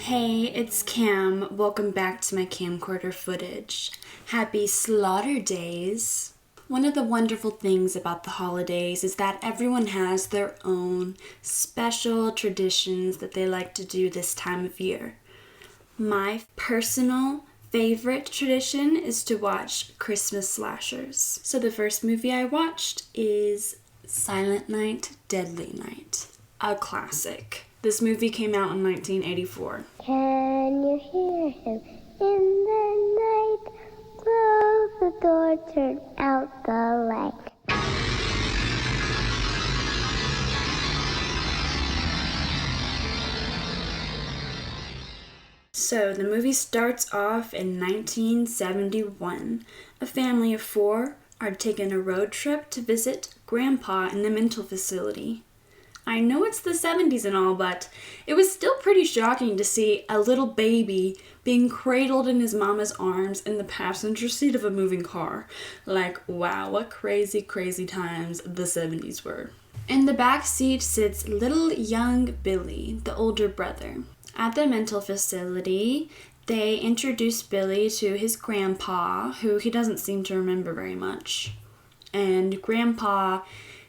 Hey, it's Cam. Welcome back to my camcorder footage. Happy Slaughter Days! One of the wonderful things about the holidays is that everyone has their own special traditions that they like to do this time of year. My personal favorite tradition is to watch Christmas slashers. So the first movie I watched is Silent Night, Deadly Night, a classic. This movie came out in 1984. Can you hear him in the night? Close the door, turn out the light. So the movie starts off in 1971. A family of 4 are taking a road trip to visit Grandpa in the mental facility. I know it's the 70s and all, but it was still pretty shocking to see a little baby being cradled in his mama's arms in the passenger seat of a moving car. Like, wow, what crazy, crazy times the 70s were. In the back seat sits little young Billy, the older brother. At the mental facility, they introduce Billy to his grandpa, who he doesn't seem to remember very much. And Grandpa,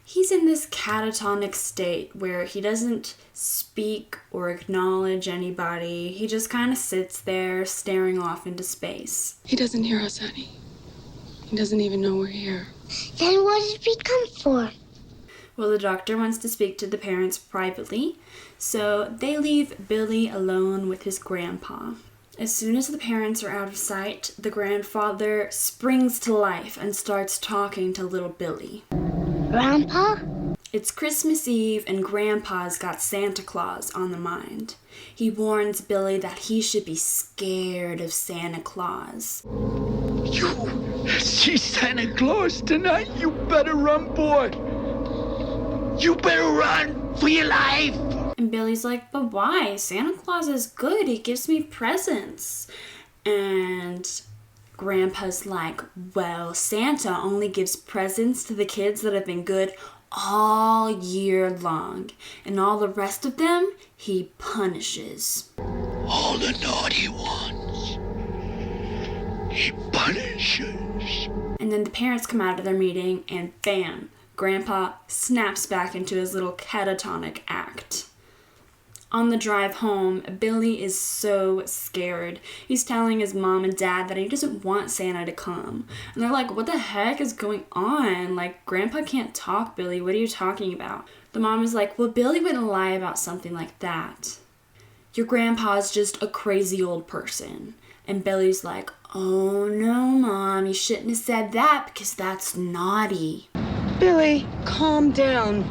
he's in this catatonic state where he doesn't speak or acknowledge anybody. He just kind of sits there staring off into space. He doesn't hear us, honey. He doesn't even know we're here. Then what did we come for? Well, the doctor wants to speak to the parents privately, so they leave Billy alone with his grandpa. As soon as the parents are out of sight, the grandfather springs to life and starts talking to little Billy. Grandpa? It's Christmas Eve and Grandpa's got Santa Claus on the mind. He warns Billy that he should be scared of Santa Claus. You see Santa Claus tonight? You better run, boy. You better run for your life. And Billy's like, but why? Santa Claus is good. He gives me presents. And Grandpa's like, well, Santa only gives presents to the kids that have been good all year long. And all the rest of them, he punishes. All the naughty ones, he punishes. And then the parents come out of their meeting and bam, Grandpa snaps back into his little catatonic act. On the drive home, Billy is so scared. He's telling his mom and dad that he doesn't want Santa to come. And they're like, what the heck is going on? Like, Grandpa can't talk, Billy. What are you talking about? The mom is like, well, Billy wouldn't lie about something like that. Your grandpa's just a crazy old person. And Billy's like, oh no, Mom, you shouldn't have said that because that's naughty. Billy, calm down.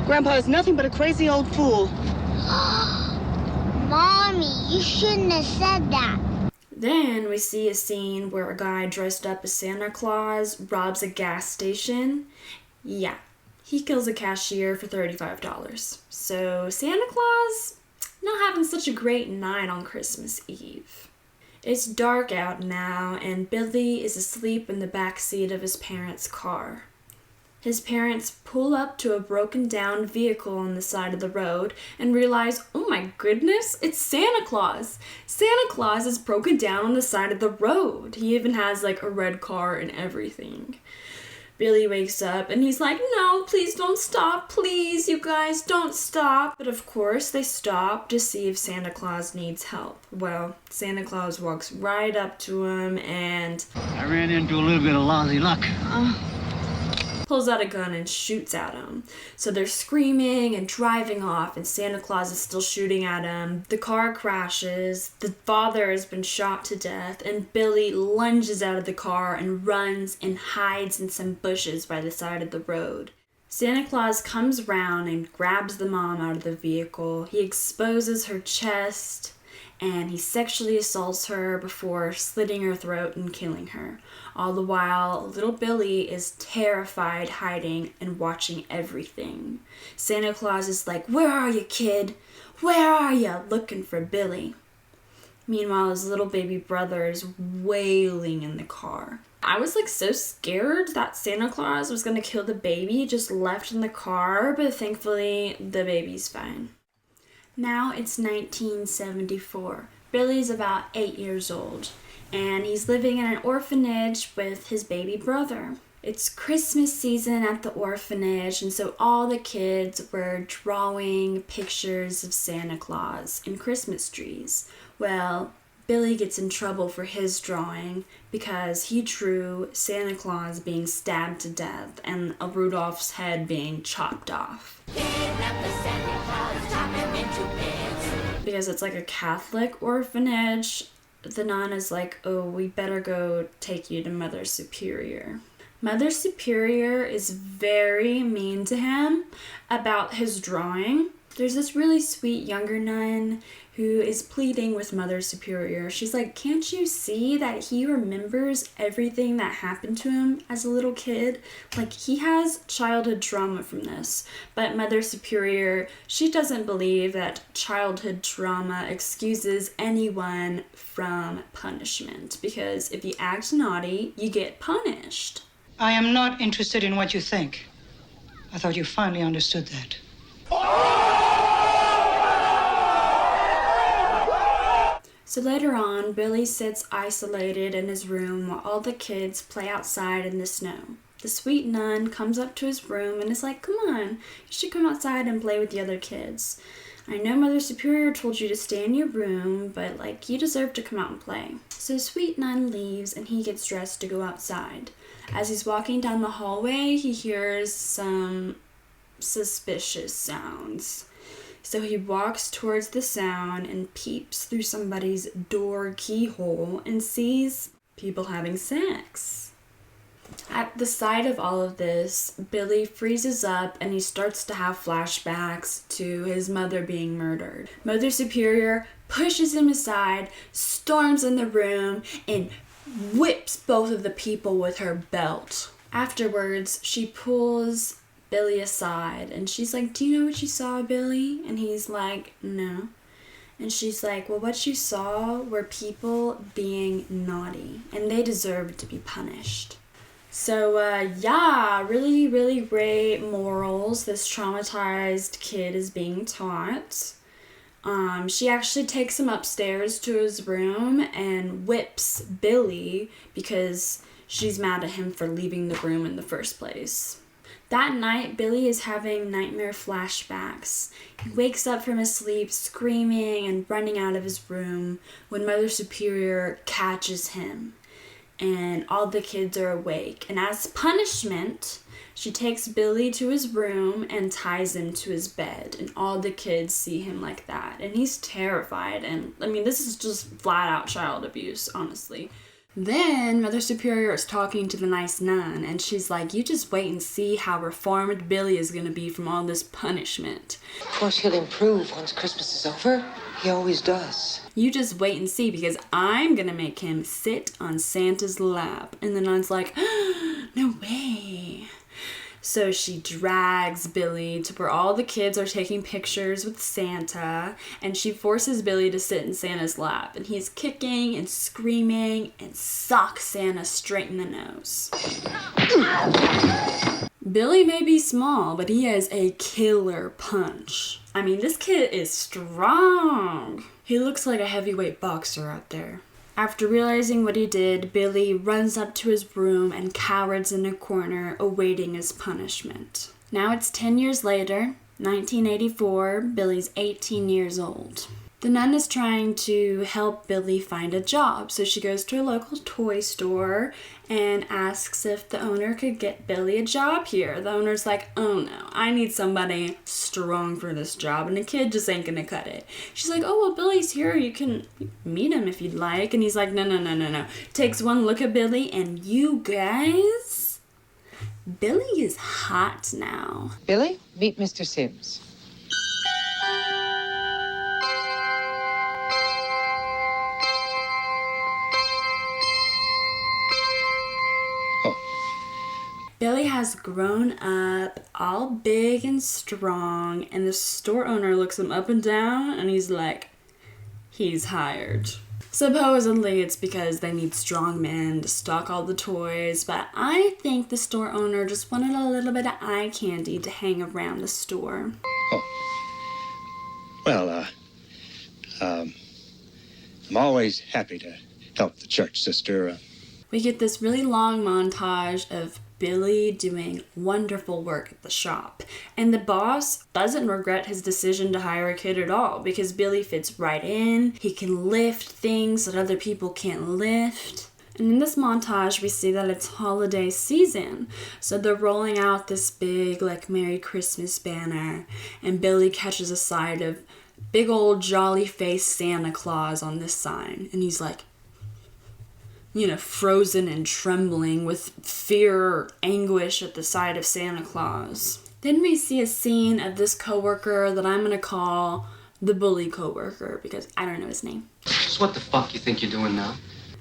Grandpa is nothing but a crazy old fool. Mommy, you shouldn't have said that. Then we see a scene where a guy dressed up as Santa Claus robs a gas station. Yeah, he kills a cashier for $35. So Santa Claus not having such a great night on Christmas Eve. It's dark out now, and Billy is asleep in the back seat of his parents' car. His parents pull up to a broken down vehicle on the side of the road and realize, oh my goodness, it's Santa Claus. Santa Claus is broken down on the side of the road. He even has like a red car and everything. Billy wakes up and he's like, no, please don't stop. Please, you guys, don't stop. But of course, they stop to see if Santa Claus needs help. Well, Santa Claus walks right up to him and I ran into a little bit of lousy luck. pulls out a gun and shoots at him. So they're screaming and driving off, and Santa Claus is still shooting at him. The car crashes, the father has been shot to death, and Billy lunges out of the car and runs and hides in some bushes by the side of the road. Santa Claus comes round and grabs the mom out of the vehicle. He exposes her chest, and he sexually assaults her before slitting her throat and killing her. All the while, little Billy is terrified, hiding and watching everything. Santa Claus is like, where are you, kid? Where are you? Looking for Billy. Meanwhile, his little baby brother is wailing in the car. I was like so scared that Santa Claus was gonna kill the baby just left in the car, but thankfully the baby's fine. Now it's 1974. Billy's about 8 years old, and he's living in an orphanage with his baby brother. It's Christmas season at the orphanage, and so all the kids were drawing pictures of Santa Claus and Christmas trees. Well, Billy gets in trouble for his drawing because he drew Santa Claus being stabbed to death and a Rudolph's head being chopped off. Because it's like a Catholic orphanage, the nun is like, oh, we better go take you to Mother Superior. Mother Superior is very mean to him about his drawing. There's this really sweet younger nun who is pleading with Mother Superior. She's like, can't you see that he remembers everything that happened to him as a little kid? Like, he has childhood trauma from this. But Mother Superior, she doesn't believe that childhood trauma excuses anyone from punishment. Because if you act naughty, you get punished. I am not interested in what you think. I thought you finally understood that. So later on, Billy sits isolated in his room while all the kids play outside in the snow. The sweet nun comes up to his room and is like, come on, you should come outside and play with the other kids. I know Mother Superior told you to stay in your room, but like, you deserve to come out and play. So sweet nun leaves and he gets dressed to go outside. As he's walking down the hallway, he hears some suspicious sounds. So he walks towards the sound and peeps through somebody's door keyhole and sees people having sex. At the sight of all of this, Billy freezes up and he starts to have flashbacks to his mother being murdered. Mother Superior pushes him aside, storms in the room, and whips both of the people with her belt. Afterwards, she pulls Billy aside and she's like, do you know what you saw, Billy? And he's like, no. And she's like, well, what you saw were people being naughty and they deserve to be punished. So really, really great morals this traumatized kid is being taught. She actually takes him upstairs to his room and whips Billy because she's mad at him for leaving the room in the first place. That night, Billy is having nightmare flashbacks. He wakes up from his sleep screaming and running out of his room when Mother Superior catches him. And all the kids are awake. And as punishment, she takes Billy to his room and ties him to his bed. And all the kids see him like that. And he's terrified. And I mean, this is just flat out child abuse, honestly. Then Mother Superior is talking to the nice nun, and she's like, you just wait and see how reformed Billy is going to be from all this punishment. Of course he'll improve once Christmas is over. He always does. You just wait and see, because I'm going to make him sit on Santa's lap. And the nun's like, no way. So she drags Billy to where all the kids are taking pictures with Santa, and she forces Billy to sit in Santa's lap, and he's kicking and screaming and socks Santa straight in the nose. Billy may be small, but he has a killer punch. I mean, this kid is strong. He looks like a heavyweight boxer out there. After realizing what he did, Billy runs up to his room and cowers in a corner, awaiting his punishment. Now it's 10 years later, 1984, Billy's 18 years old. The nun is trying to help Billy find a job, so she goes to a local toy store and asks if the owner could get Billy a job here. The owner's like, oh no, I need somebody strong for this job, and the kid just ain't gonna cut it. She's like, oh, well, Billy's here, you can meet him if you'd like. And he's like, no. Takes one look at Billy, and you guys, Billy is hot now. Billy, meet Mr. Sims. Billy has grown up, all big and strong, and the store owner looks him up and down, and he's like, he's hired. Supposedly it's because they need strong men to stock all the toys, but I think the store owner just wanted a little bit of eye candy to hang around the store. Well, I'm always happy to help the church, sister. We get this really long montage of Billy doing wonderful work at the shop. And the boss doesn't regret his decision to hire a kid at all because Billy fits right in. He can lift things that other people can't lift. And in this montage, we see that it's holiday season. So they're rolling out this big, like, Merry Christmas banner. And Billy catches a sight of big old jolly-faced Santa Claus on this sign. And he's like, you know, frozen and trembling with fear or anguish at the sight of Santa Claus. Then we see a scene of this coworker that I'm gonna call the bully coworker because I don't know his name. So what the fuck you think you're doing now?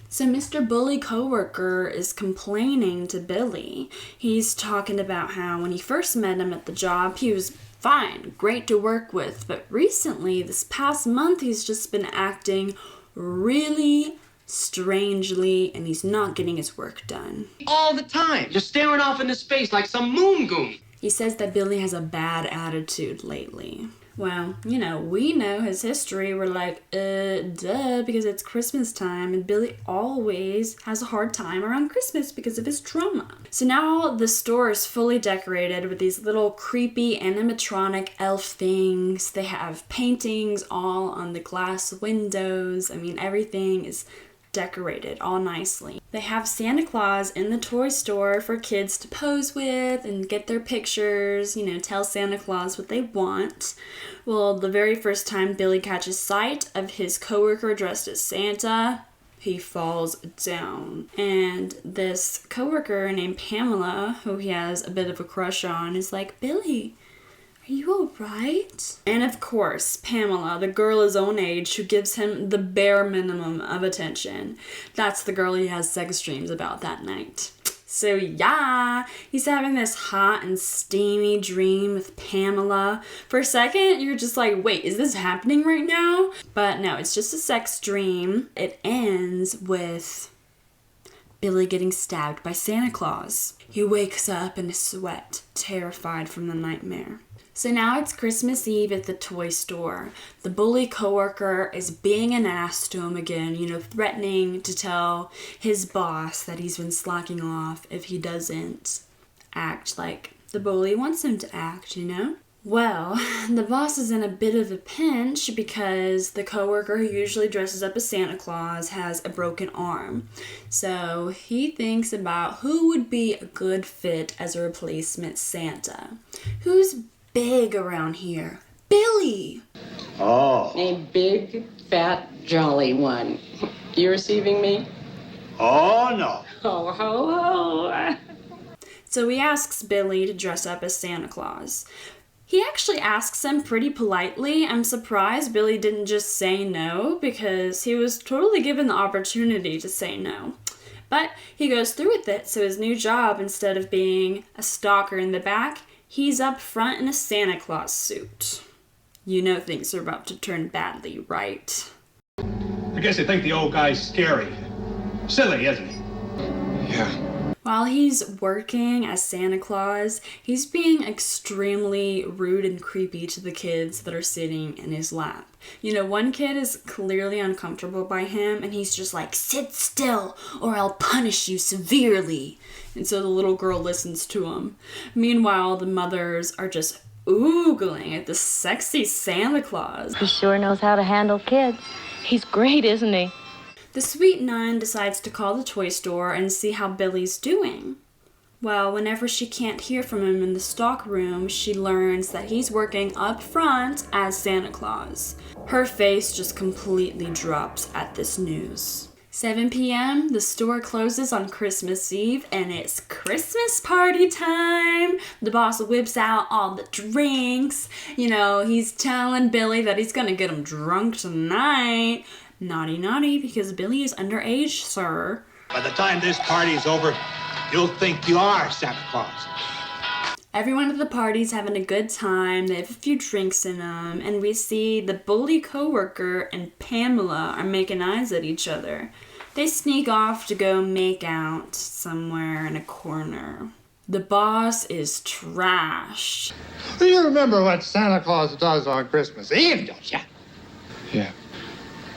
So Mr. Bully coworker is complaining to Billy. He's talking about how when he first met him at the job, he was fine, great to work with, but recently, this past month, he's just been acting really strangely, and he's not getting his work done. All the time, just staring off into space like some moon goon. He says that Billy has a bad attitude lately. Well, you know, we know his history. We're like, duh, because it's Christmas time, and Billy always has a hard time around Christmas because of his trauma. So now the store is fully decorated with these little creepy animatronic elf things. They have paintings all on the glass windows. I mean, everything is decorated all nicely. They have Santa Claus in the toy store for kids to pose with and get their pictures, you know, tell Santa Claus what they want. Well, the very first time Billy catches sight of his coworker dressed as Santa, he falls down. And this coworker named Pamela, who he has a bit of a crush on, is like, Billy, are you alright? And of course, Pamela, the girl his own age who gives him the bare minimum of attention. That's the girl he has sex dreams about that night. So yeah, he's having this hot and steamy dream with Pamela. For a second, you're just like, wait, is this happening right now? But no, it's just a sex dream. It ends with Billy getting stabbed by Santa Claus. He wakes up in a sweat, terrified from the nightmare. So now it's Christmas Eve at the toy store. The bully coworker is being an ass to him again, you know, threatening to tell his boss that he's been slacking off if he doesn't act like the bully wants him to act, you know? Well, the boss is in a bit of a pinch because the coworker who usually dresses up as Santa Claus has a broken arm. So he thinks about who would be a good fit as a replacement Santa. Who's big around here? Billy! Oh. A big, fat, jolly one. You receiving me? Oh, no. Ho, ho, ho. So he asks Billy to dress up as Santa Claus. He actually asks him pretty politely. I'm surprised Billy didn't just say no because he was totally given the opportunity to say no. But he goes through with it, so his new job, instead of being a stalker in the back, he's up front in a Santa Claus suit. You know things are about to turn badly, right? I guess they think the old guy's scary. Silly, isn't he? Yeah. While he's working as Santa Claus, he's being extremely rude and creepy to the kids that are sitting in his lap. You know, one kid is clearly uncomfortable by him, and he's just like, sit still, or I'll punish you severely. And so the little girl listens to him. Meanwhile, the mothers are just oogling at the sexy Santa Claus. He sure knows how to handle kids. He's great, isn't he? The sweet nun decides to call the toy store and see how Billy's doing. Well, whenever she can't hear from him in the stock room, she learns that he's working up front as Santa Claus. Her face just completely drops at this news. 7 p.m., the store closes on Christmas Eve, and it's Christmas party time. The boss whips out all the drinks. You know, he's telling Billy that he's gonna get him drunk tonight. Naughty, naughty, because Billy is underage, sir. By the time this party's over, you'll think you are Santa Claus. Everyone at the party's having a good time. They have a few drinks in them, and we see the bully coworker and Pamela are making eyes at each other. They sneak off to go make out somewhere in a corner. The boss is trashed. You remember what Santa Claus does on Christmas Eve, don't you? Yeah.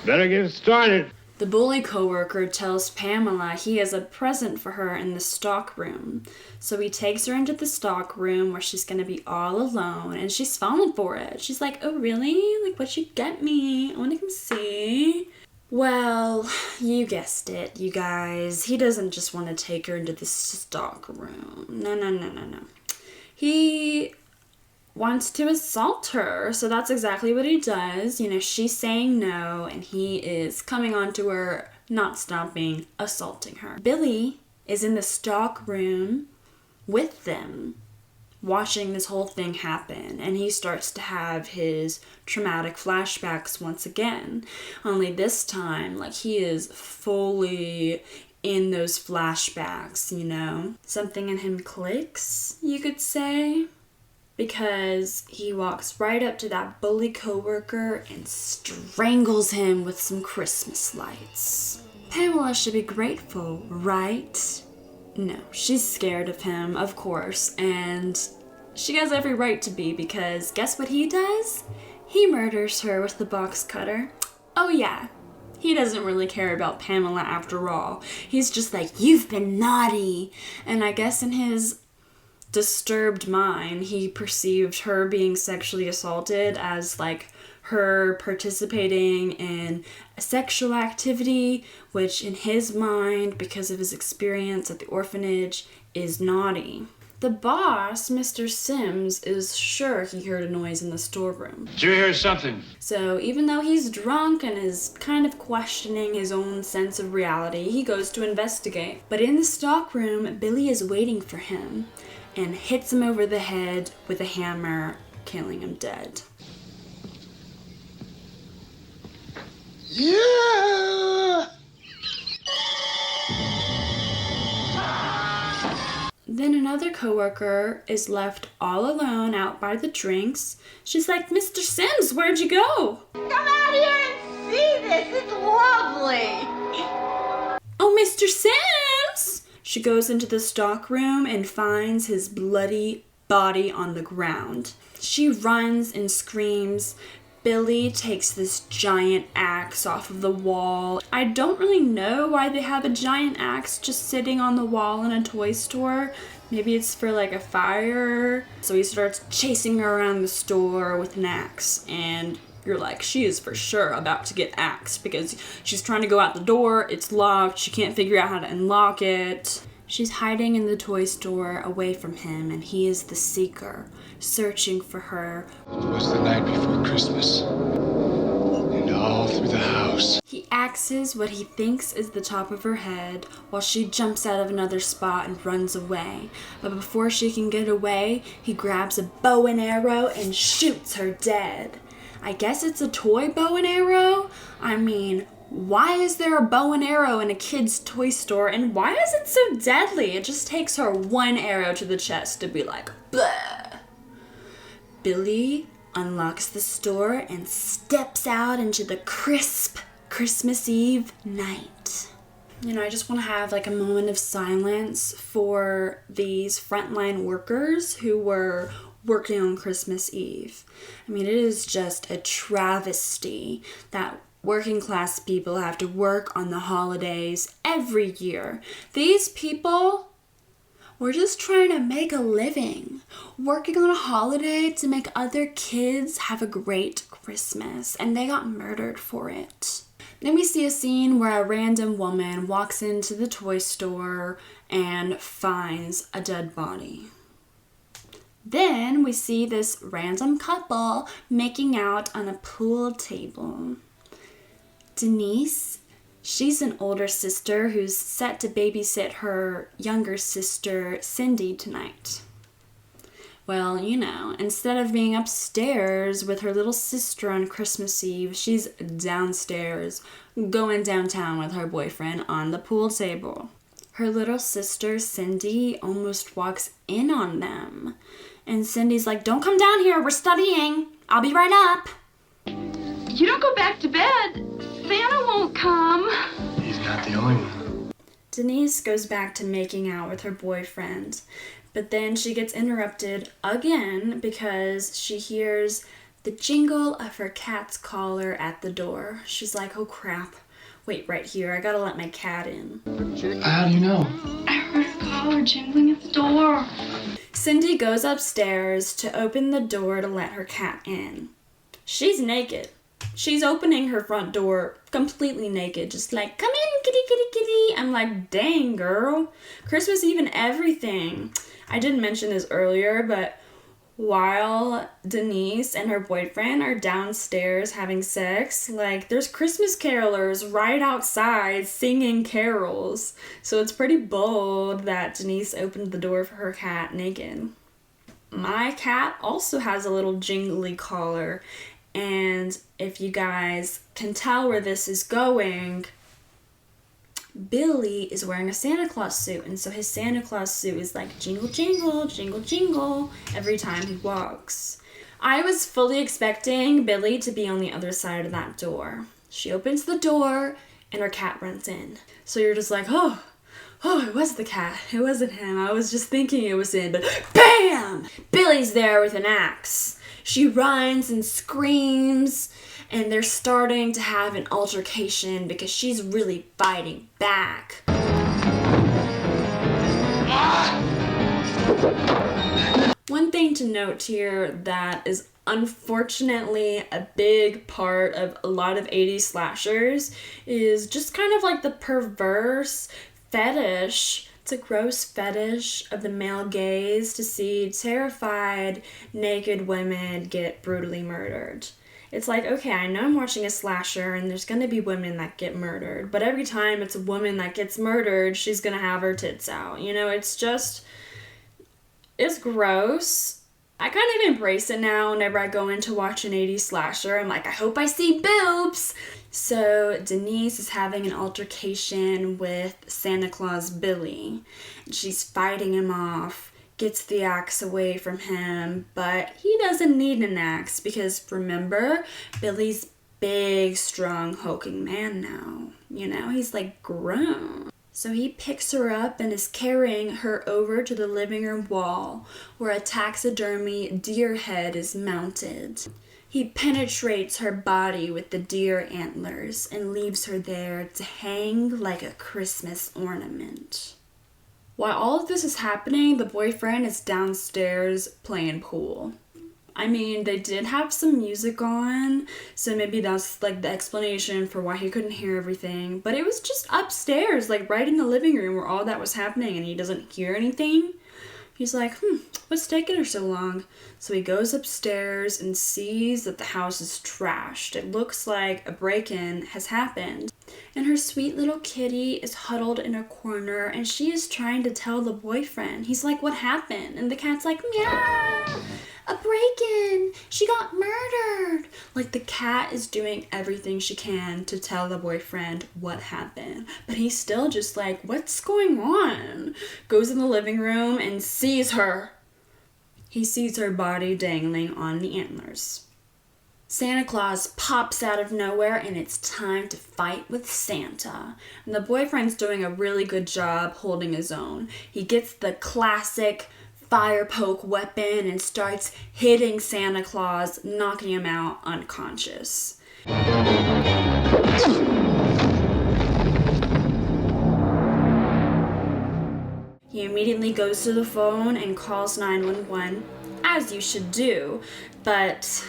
Better get started. The bully coworker tells Pamela he has a present for her in the stock room. So he takes her into the stock room where she's going to be all alone, and she's falling for it. She's like, oh, really? Like, what'd you get me? I want to come see. Well, you guessed it, you guys. He doesn't just want to take her into the stock room. No. He wants to assault her. So that's exactly what he does. You know, she's saying no, and he is coming on to her, not stopping, assaulting her. Billy is in the stock room with them, watching this whole thing happen, and he starts to have his traumatic flashbacks once again. Only this time, like, he is fully in those flashbacks, you know? Something in him clicks, you could say, because he walks right up to that bully coworker and strangles him with some Christmas lights. Pamela should be grateful, right? No, she's scared of him, of course, and she has every right to be, because guess what he does? He murders her with the box cutter. Oh yeah, he doesn't really care about Pamela after all. He's just like, you've been naughty. And I guess in his disturbed mind, he perceived her being sexually assaulted as like her participating in a sexual activity, which in his mind, because of his experience at the orphanage, is naughty. The boss, Mr. Sims, is sure he heard a noise in the storeroom. Did you hear something? So even though he's drunk and is kind of questioning his own sense of reality, he goes to investigate. But in the stockroom, Billy is waiting for him and hits him over the head with a hammer, killing him dead. Yeah! Then another coworker is left all alone out by the drinks. She's like, Mr. Sims, where'd you go? Come out here and see this. It's lovely. Oh, Mr. Sims! She goes into the stockroom and finds his bloody body on the ground. She runs and screams. Billy takes this giant axe off of the wall. I don't really know why they have a giant axe just sitting on the wall in a toy store. Maybe it's for like a fire. So he starts chasing her around the store with an axe, and you're like, she is for sure about to get axed because she's trying to go out the door, it's locked, she can't figure out how to unlock it. She's hiding in the toy store away from him, and he is the seeker, searching for her. It was the night before Christmas, and all through the house. He axes what he thinks is the top of her head while she jumps out of another spot and runs away. But before she can get away, he grabs a bow and arrow and shoots her dead. I guess it's a toy bow and arrow? I mean, why is there a bow and arrow in a kid's toy store, and why is it so deadly? It just takes her one arrow to the chest to be like, bleh. Billy unlocks the store and steps out into the crisp Christmas Eve night. You know, I just want to have like a moment of silence for these frontline workers who were working on Christmas Eve. I mean, it is just a travesty that working class people have to work on the holidays every year. These people were just trying to make a living, working on a holiday to make other kids have a great Christmas, and they got murdered for it. Then we see a scene where a random woman walks into the toy store and finds a dead body. Then we see this random couple making out on a pool table. Denise, she's an older sister who's set to babysit her younger sister, Cindy, tonight. Well, you know, instead of being upstairs with her little sister on Christmas Eve, she's downstairs, going downtown with her boyfriend on the pool table. Her little sister, Cindy, almost walks in on them. And Cindy's like, don't come down here, we're studying. I'll be right up. You don't go back to bed. Santa won't come. He's not the only one. Denise goes back to making out with her boyfriend. But then she gets interrupted again because she hears the jingle of her cat's collar at the door. She's like, oh crap, wait right here, I gotta let my cat in. How do you know? I heard her collar jingling at the door. Cindy goes upstairs to open the door to let her cat in. She's naked. She's opening her front door completely naked, just like, come in, kitty, kitty, kitty. I'm like, dang, girl. Christmas Eve and everything. I didn't mention this earlier, but while Denise and her boyfriend are downstairs having sex, like, there's Christmas carolers right outside singing carols. So it's pretty bold that Denise opened the door for her cat naked. My cat also has a little jingly collar, and if you guys can tell where this is going, Billy is wearing a Santa Claus suit, and so his Santa Claus suit is like jingle, jingle, jingle, jingle every time he walks. I was fully expecting Billy to be on the other side of that door. She opens the door, and her cat runs in. So you're just like, oh, it was the cat. It wasn't him. I was just thinking it was him, but BAM! Billy's there with an axe. She runs and screams, and they're starting to have an altercation because she's really fighting back. One thing to note here that is unfortunately a big part of a lot of 80s slashers is just kind of like the perverse fetish. It's a gross fetish of the male gaze to see terrified, naked women get brutally murdered. It's like, okay, I know I'm watching a slasher and there's gonna be women that get murdered, but every time it's a woman that gets murdered, she's gonna have her tits out. You know, it's gross. I kind of embrace it now whenever I go in to watch an 80s slasher. I'm like, I hope I see boobs. So Denise is having an altercation with Santa Claus Billy. She's fighting him off, gets the axe away from him, but he doesn't need an axe because remember, Billy's big, strong, hulking man now. You know, he's like grown. So he picks her up and is carrying her over to the living room wall where a taxidermy deer head is mounted. He penetrates her body with the deer antlers and leaves her there to hang like a Christmas ornament. While all of this is happening, the boyfriend is downstairs playing pool. I mean, they did have some music on, so maybe that's like the explanation for why he couldn't hear everything. But it was just upstairs, like right in the living room where all that was happening, and he doesn't hear anything. He's like, what's taking her so long? So he goes upstairs and sees that the house is trashed. It looks like a break-in has happened. And her sweet little kitty is huddled in a corner, and she is trying to tell the boyfriend. He's like, what happened? And the cat's like, meow! A break-in! She got murdered! Like, the cat is doing everything she can to tell the boyfriend what happened. But he's still just like, what's going on? Goes in the living room and sees her. He sees her body dangling on the antlers. Santa Claus pops out of nowhere, and it's time to fight with Santa. And the boyfriend's doing a really good job holding his own. He gets the classic fire poke weapon and starts hitting Santa Claus, knocking him out unconscious. He immediately goes to the phone and calls 911, as you should do, but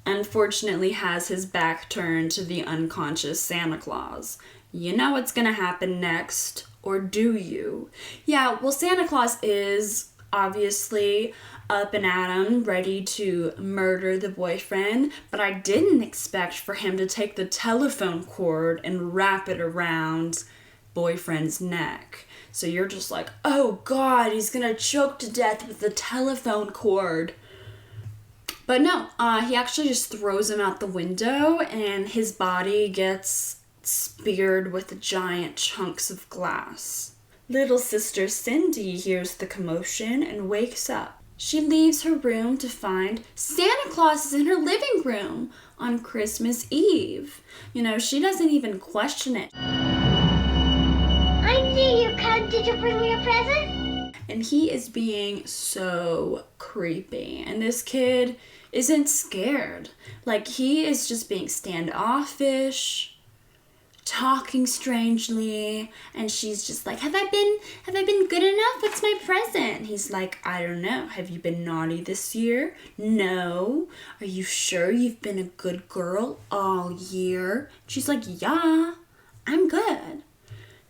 unfortunately has his back turned to the unconscious Santa Claus. You know what's gonna happen next, or do you? Yeah, well, Santa Claus is obviously up and at him, ready to murder the boyfriend, but I didn't expect for him to take the telephone cord and wrap it around boyfriend's neck. So you're just like, oh God, he's gonna choke to death with the telephone cord. But no, he actually just throws him out the window, and his body gets speared with giant chunks of glass. Little sister Cindy hears the commotion and wakes up. She leaves her room to find Santa Claus is in her living room on Christmas Eve. You know, she doesn't even question it. I see you come. Did you bring me a present? and he is being so creepy. And this kid isn't scared. Like, he is just being standoffish, talking strangely, and she's just like, have I been good enough? What's my present? He's like, I don't know. Have you been naughty this year? No. Are you sure you've been a good girl all year? She's like, yeah, I'm good.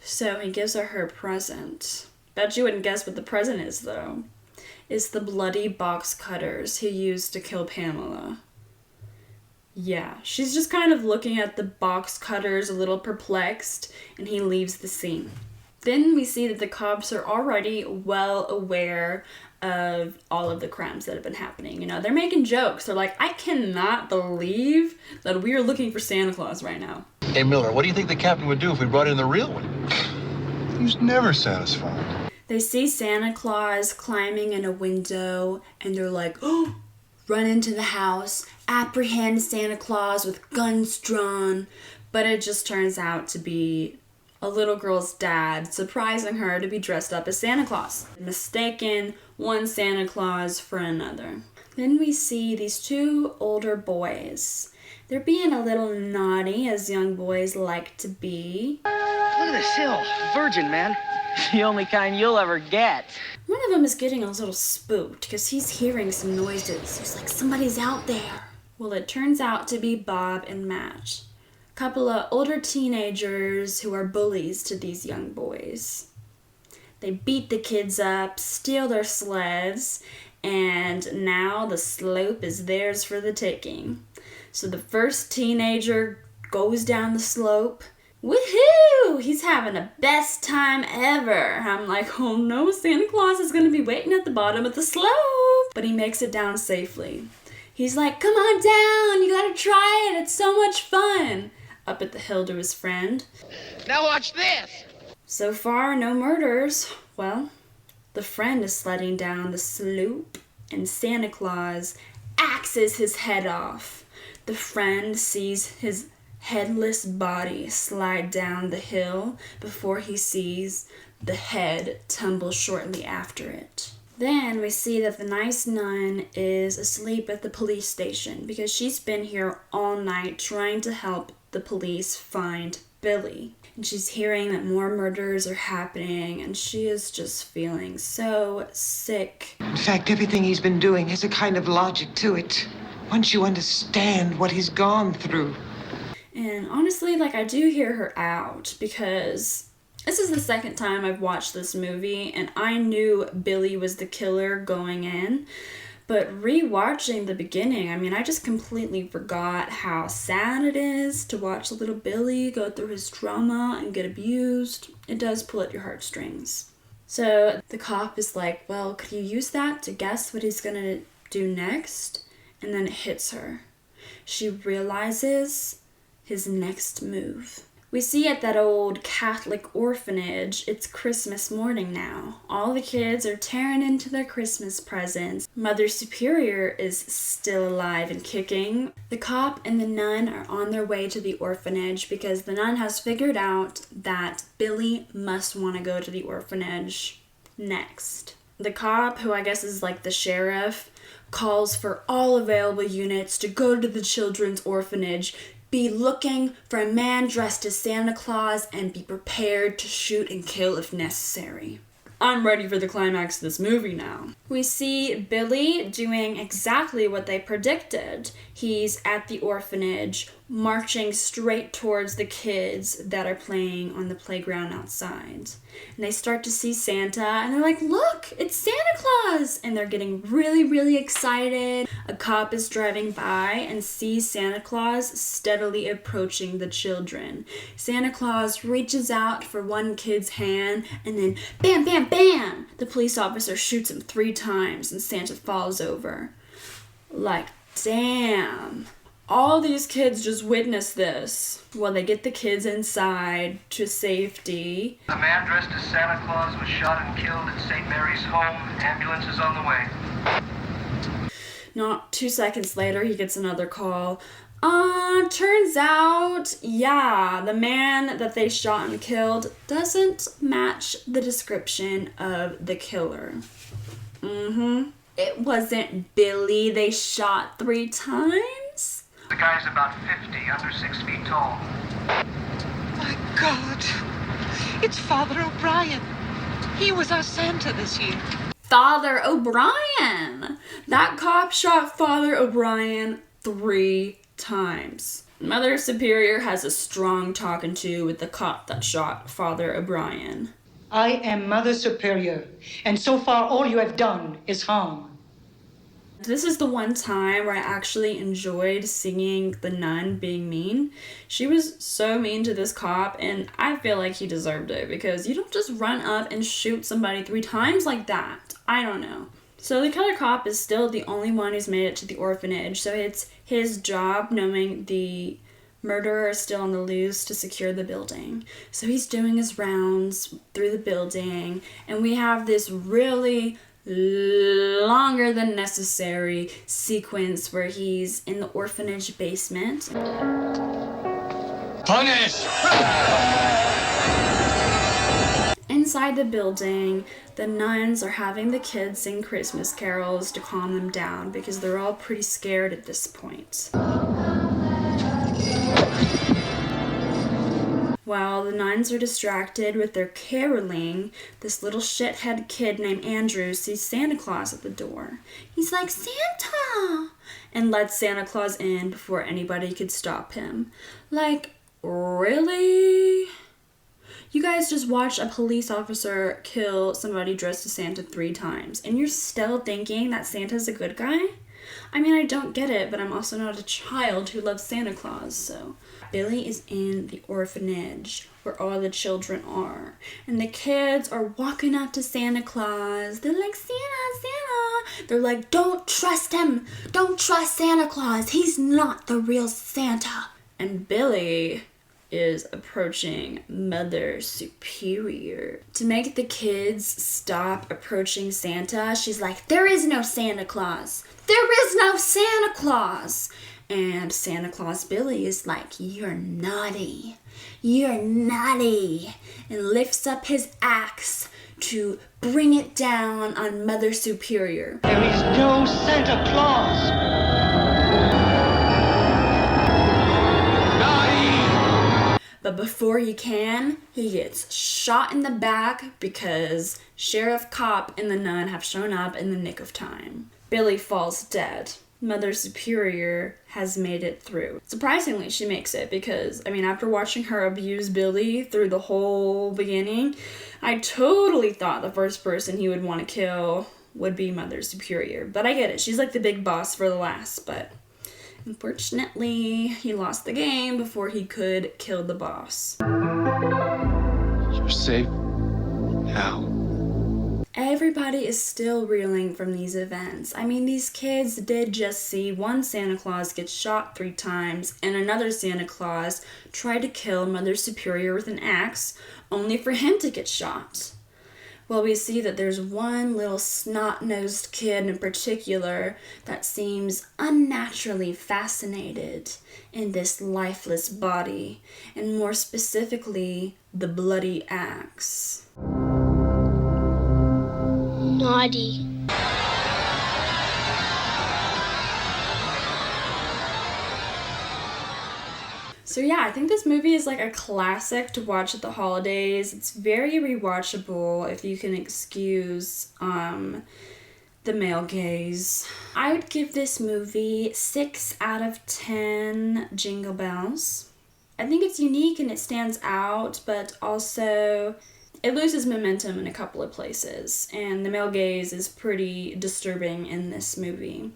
So he gives her present. Bet you wouldn't guess what the present is, though. It's the bloody box cutters he used to kill Pamela. Yeah, she's just kind of looking at the box cutters, a little perplexed, and he leaves the scene. Then we see that the cops are already well aware of all of the crimes that have been happening. You know, they're making jokes. They're like, I cannot believe that we are looking for Santa Claus right now. Hey, Miller, what do you think the captain would do if we brought in the real one? He's never satisfied. They see Santa Claus climbing in a window, and they're like, oh, run into the house, apprehend Santa Claus with guns drawn. But it just turns out to be a little girl's dad surprising her to be dressed up as Santa Claus, mistaking one Santa Claus for another. Then we see these two older boys. They're being a little naughty, as young boys like to be. Look at this hill. Virgin, man. The only kind you'll ever get. One of them is getting a little spooked because he's hearing some noises. He's like, somebody's out there. Well, it turns out to be Bob and Matt, a couple of older teenagers who are bullies to these young boys. They beat the kids up, steal their sleds, and now the slope is theirs for the taking. So the first teenager goes down the slope. Woohoo! He's having the best time ever. I'm like, oh no, Santa Claus is gonna be waiting at the bottom of the slope. But he makes it down safely. He's like, come on down, you gotta try it, it's so much fun. Up at the hill to his friend. Now watch this! So far, no murders. Well, the friend is sledding down the slope, and Santa Claus axes his head off. The friend sees his headless body slide down the hill before he sees the head tumble shortly after it. Then we see that the nice nun is asleep at the police station because she's been here all night trying to help the police find Billy. And she's hearing that more murders are happening, and she is just feeling so sick. In fact, everything he's been doing has a kind of logic to it. Once you understand what he's gone through. And honestly, like, I do hear her out because this is the second time I've watched this movie, and I knew Billy was the killer going in. But rewatching the beginning, I mean, I just completely forgot how sad it is to watch little Billy go through his trauma and get abused. It does pull at your heartstrings. So the cop is like, well, could you use that to guess what he's gonna do next? And then it hits her. She realizes his next move. We see at that old Catholic orphanage, it's Christmas morning now. All the kids are tearing into their Christmas presents. Mother Superior is still alive and kicking. The cop and the nun are on their way to the orphanage because the nun has figured out that Billy must want to go to the orphanage next. The cop, who I guess is like the sheriff, calls for all available units to go to the children's orphanage, be looking for a man dressed as Santa Claus, and be prepared to shoot and kill if necessary. I'm ready for the climax of this movie now. We see Billy doing exactly what they predicted. He's at the orphanage, marching straight towards the kids that are playing on the playground outside. And they start to see Santa, and they're like, look, it's Santa Claus! And they're getting really, really excited. A cop is driving by and sees Santa Claus steadily approaching the children. Santa Claus reaches out for one kid's hand, and then bam, bam, bam! The police officer shoots him 3 times, and Santa falls over. Like, damn. All these kids just witness this. Well, they get the kids inside to safety. The man dressed as Santa Claus was shot and killed at St. Mary's home. Ambulance is on the way. Not 2 seconds later, he gets another call. Turns out, yeah, the man that they shot and killed doesn't match the description of the killer. It wasn't Billy they shot 3 times. The guy's about 50, under 6 feet tall. My God, it's Father O'Brien. He was our Santa this year. Father O'Brien! That cop shot Father O'Brien 3 times. Mother Superior has a strong talking to with the cop that shot Father O'Brien. I am Mother Superior, and so far all you have done is harm. This is the one time where I actually enjoyed seeing the nun being mean. She was so mean to this cop, and I feel like he deserved it, because you don't just run up and shoot somebody 3 times like that. I don't know. So the killer cop is still the only one who's made it to the orphanage, so it's his job, knowing the murderer is still on the loose, to secure the building. So he's doing his rounds through the building, and we have this really longer than necessary sequence where he's in the orphanage basement. Punish! Inside the building, the nuns are having the kids sing Christmas carols to calm them down, because they're all pretty scared at this point. While the nuns are distracted with their caroling, this little shithead kid named Andrew sees Santa Claus at the door. He's like, "Santa!" and lets Santa Claus in before anybody could stop him. Like, really? You guys just watched a police officer kill somebody dressed as Santa 3 times, and you're still thinking that Santa's a good guy? I mean, I don't get it, but I'm also not a child who loves Santa Claus, so. Billy is in the orphanage where all the children are, and the kids are walking up to Santa Claus. They're like, "Santa, Santa." They're like, "Don't trust him. Don't trust Santa Claus. He's not the real Santa." And Billy is approaching Mother Superior. To make the kids stop approaching Santa, she's like, "There is no Santa Claus. There is no Santa Claus." And Santa Claus Billy is like, "You're naughty. You're naughty." And lifts up his axe to bring it down on Mother Superior. There is no Santa Claus. But before he can, he gets shot in the back because Sheriff Cop and the nun have shown up in the nick of time. Billy falls dead. Mother Superior has made it through. Surprisingly, she makes it because, I mean, after watching her abuse Billy through the whole beginning, I totally thought the first person he would want to kill would be Mother Superior. But I get it. She's like the big boss for the last, but unfortunately, he lost the game before he could kill the boss. You're safe now. Everybody is still reeling from these events. I mean, these kids did just see one Santa Claus get shot 3 times, and another Santa Claus try to kill Mother Superior with an axe, only for him to get shot. Well, we see that there's one little snot-nosed kid in particular that seems unnaturally fascinated in this lifeless body, and more specifically, the bloody axe. Naughty. So yeah, I think this movie is like a classic to watch at the holidays. It's very rewatchable if you can excuse the male gaze. I would give this movie 6 out of 10 Jingle Bells. I think it's unique and it stands out, but also it loses momentum in a couple of places, and the male gaze is pretty disturbing in this movie.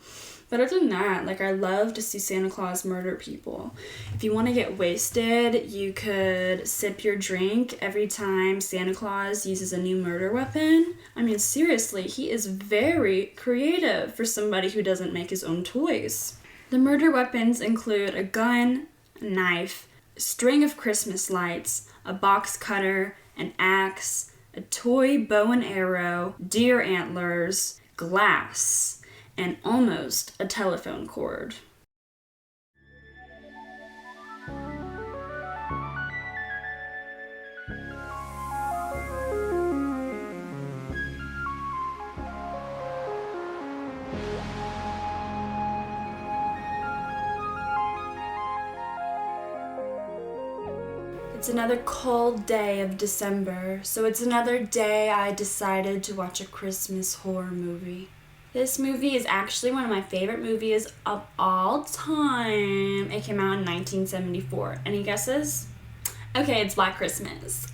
But other than that, like, I love to see Santa Claus murder people. If you want to get wasted, you could sip your drink every time Santa Claus uses a new murder weapon. I mean, seriously, he is very creative for somebody who doesn't make his own toys. The murder weapons include a gun, a knife, a string of Christmas lights, a box cutter, an axe, a toy bow and arrow, deer antlers, glass, and almost a telephone cord. It's another cold day of December, so it's another day I decided to watch a Christmas horror movie. This movie is actually one of my favorite movies of all time. It came out in 1974. Any guesses? Okay, it's Black Christmas.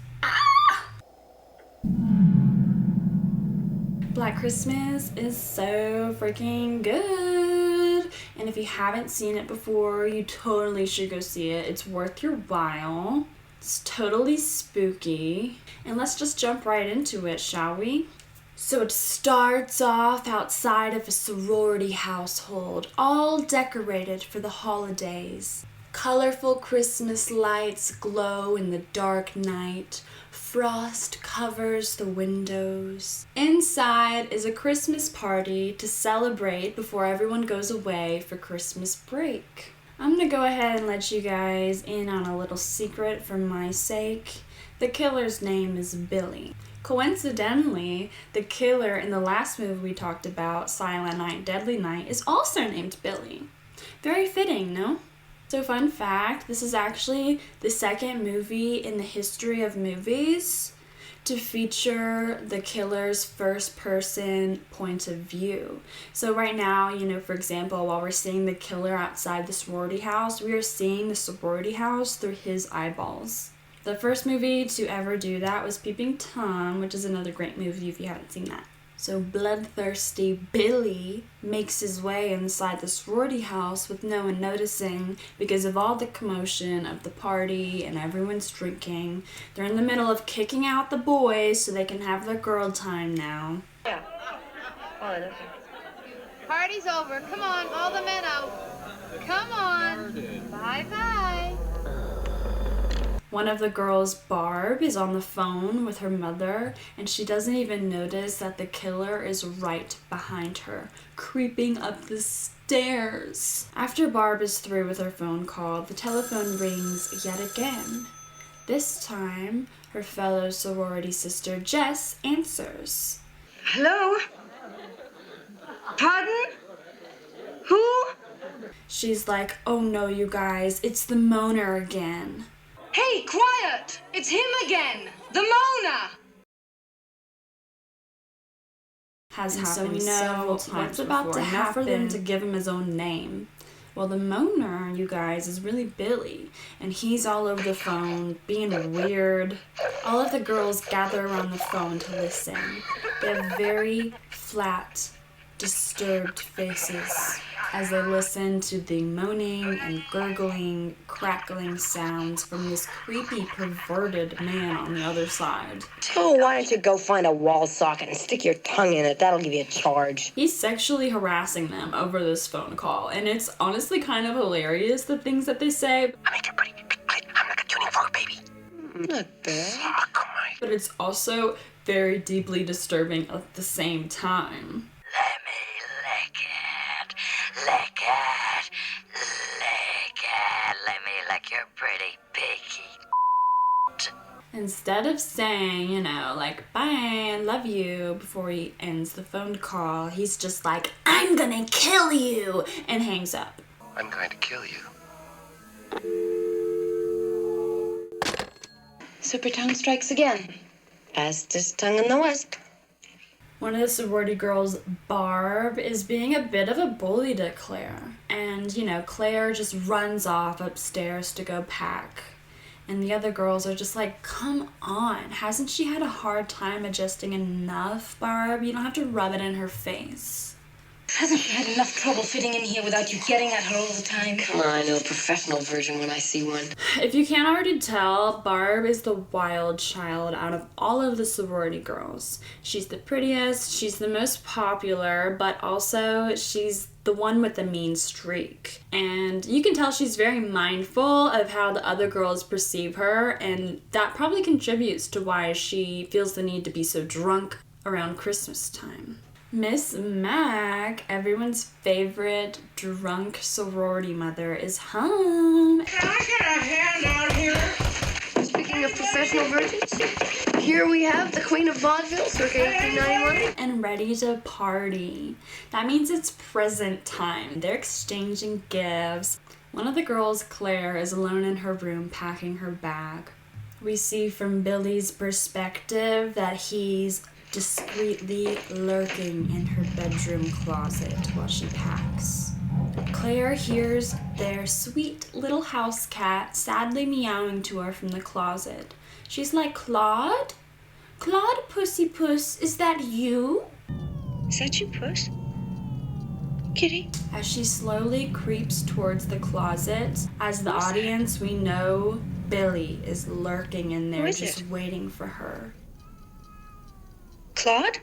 Black Christmas is so freaking good. And if you haven't seen it before, you totally should go see it. It's worth your while. It's totally spooky. And let's just jump right into it, shall we? So it starts off outside of a sorority household, all decorated for the holidays. Colorful Christmas lights glow in the dark night. Frost covers the windows. Inside is a Christmas party to celebrate before everyone goes away for Christmas break. I'm gonna go ahead and let you guys in on a little secret for my sake. The killer's name is Billy. Coincidentally, the killer in the last movie we talked about, Silent Night, Deadly Night, is also named Billy. Very fitting, no? So fun fact, this is actually the second movie in the history of movies to feature the killer's first person point of view. So right now, for example, while we're seeing the killer outside the sorority house, we are seeing the sorority house through his eyeballs. The first movie to ever do that was Peeping Tom, which is another great movie if you haven't seen that. So bloodthirsty Billy makes his way inside the sorority house with no one noticing because of all the commotion of the party and everyone's drinking. They're in the middle of kicking out the boys so they can have their girl time now. Yeah. Party's over. Come on, all the men out. Come on. Bye-bye. One of the girls, Barb, is on the phone with her mother, and she doesn't even notice that the killer is right behind her, creeping up the stairs. After Barb is through with her phone call, the telephone rings yet again. This time, her fellow sorority sister, Jess, answers. Hello? Pardon? Who? She's like, oh no, you guys, it's the Moaner again. Hey, quiet! It's him again! The Mona! Has happened several times what's about before, to happen for them to give him his own name. Well, the Moaner, you guys, is really Billy, and he's all over the phone, being weird. All of the girls gather around the phone to listen. They have very flat, disturbed faces as they listen to the moaning and gurgling, crackling sounds from this creepy, perverted man on the other side. Oh, why don't you go find a wall socket and stick your tongue in it? That'll give you a charge. He's sexually harassing them over this phone call, and it's honestly kind of hilarious, the things that they say. I make her pretty. I'm like a tuning fork, baby. Not bad. But it's also very deeply disturbing at the same time. Lick it. Let me lick your pretty piggy. Instead of saying, like, bye, I love you, before he ends the phone call, he's just like, I'm gonna kill you, and hangs up. I'm going to kill you. Super tongue strikes again. Fastest tongue in the West. One of the sorority girls, Barb, is being a bit of a bully to Claire. And, Claire just runs off upstairs to go pack. And the other girls are just like, come on, hasn't she had a hard time adjusting enough, Barb? You don't have to rub it in her face. Hasn't she had enough trouble fitting in here without you getting at her all the time? Come on, I know a professional version when I see one. If you can't already tell, Barb is the wild child out of all of the sorority girls. She's the prettiest, she's the most popular, but also she's the one with the mean streak. And you can tell she's very mindful of how the other girls perceive her, and that probably contributes to why she feels the need to be so drunk around Christmas time. Miss Mac, everyone's favorite drunk sorority mother, is home. Can I get a hand out here? Speaking of professional virgins, here we have the Queen of Vaudeville, circa 1891. And ready to party. That means it's present time. They're exchanging gifts. One of the girls, Claire, is alone in her room packing her bag. We see from Billy's perspective that he's discreetly lurking in her bedroom closet while she packs. Claire hears their sweet little house cat sadly meowing to her from the closet. She's like, Claude? Claude Pussy Puss, is that you? Is that you, Puss? Kitty? As she slowly creeps towards the closet, as the audience, we know Billy is lurking in there, just waiting for her. Claude?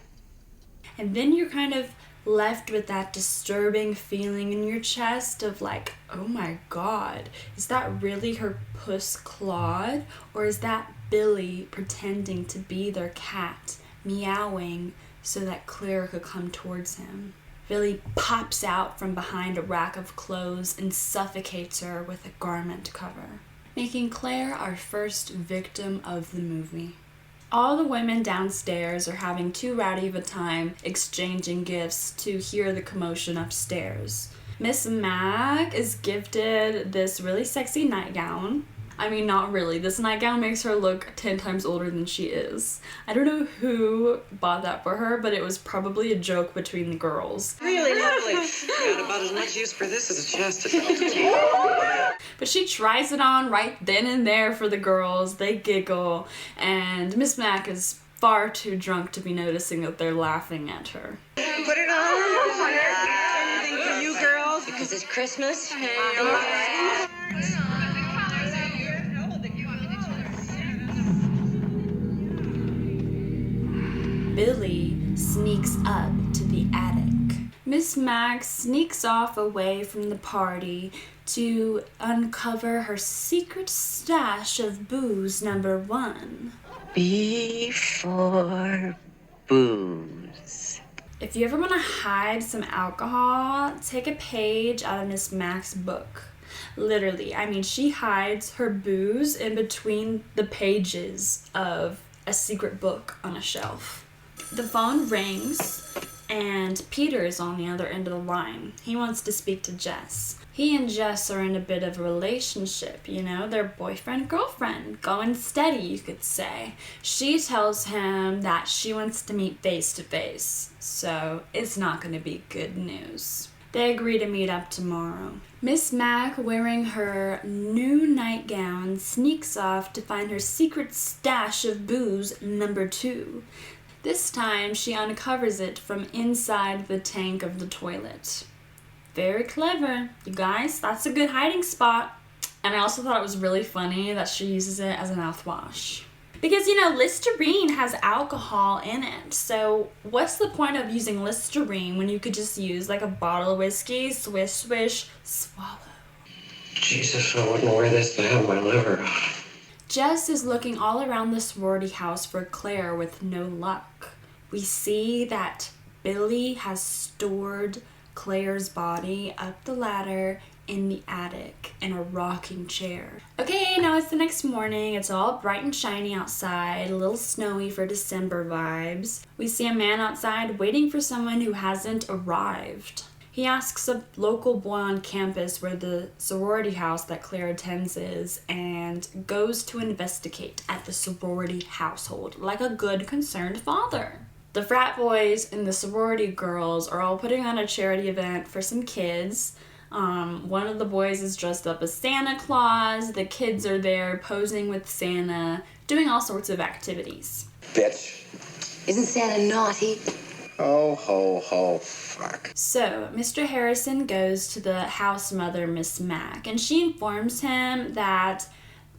And then you're kind of left with that disturbing feeling in your chest of like, oh my God, is that really her puss Claude? Or is that Billy pretending to be their cat, meowing so that Claire could come towards him? Billy pops out from behind a rack of clothes and suffocates her with a garment cover, making Claire our first victim of the movie. All the women downstairs are having too rowdy of a time exchanging gifts to hear the commotion upstairs. Miss Mac is gifted this really sexy nightgown. I mean, not really. This nightgown makes her look 10 times older than she is. I don't know who bought that for her, but it was probably a joke between the girls. Really lovely. Got about as much use for this as a chastity. But she tries it on right then and there for the girls. They giggle, and Miss Mac is far too drunk to be noticing that they're laughing at her. Put it on. Anything for you girls? Because it's Christmas. Billy sneaks up to the attic. Miss Mac sneaks off away from the party to uncover her secret stash of booze number 1. B for booze. If you ever want to hide some alcohol, take a page out of Miss Mac's book. Literally, I mean, she hides her booze in between the pages of a secret book on a shelf. The phone rings, and Peter is on the other end of the line. He wants to speak to Jess. He and Jess are in a bit of a relationship, you know, they're boyfriend-girlfriend, going steady, you could say. She tells him that she wants to meet face-to-face, so it's not going to be good news. They agree to meet up tomorrow. Miss Mac, wearing her new nightgown, sneaks off to find her secret stash of booze number 2. This time, she uncovers it from inside the tank of the toilet. Very clever. You guys, that's a good hiding spot. And I also thought it was really funny that she uses it as a mouthwash. Because, you know, Listerine has alcohol in it. So what's the point of using Listerine when you could just use like a bottle of whiskey, swish, swish, swallow? Jesus, I wouldn't wear this to have my liver. Jess is looking all around the sorority house for Claire with no luck. We see that Billy has stored Claire's body up the ladder in the attic in a rocking chair. Okay, now it's the next morning. It's all bright and shiny outside, a little snowy for December vibes. We see a man outside waiting for someone who hasn't arrived. He asks a local boy on campus where the sorority house that Claire attends is and goes to investigate at the sorority household like a good concerned father. The frat boys and the sorority girls are all putting on a charity event for some kids. One of the boys is dressed up as Santa Claus. The kids are there posing with Santa, doing all sorts of activities. Bitch. Isn't Santa naughty? Ho, ho, ho, fuck. So, Mr. Harrison goes to the house mother, Miss Mac, and she informs him that,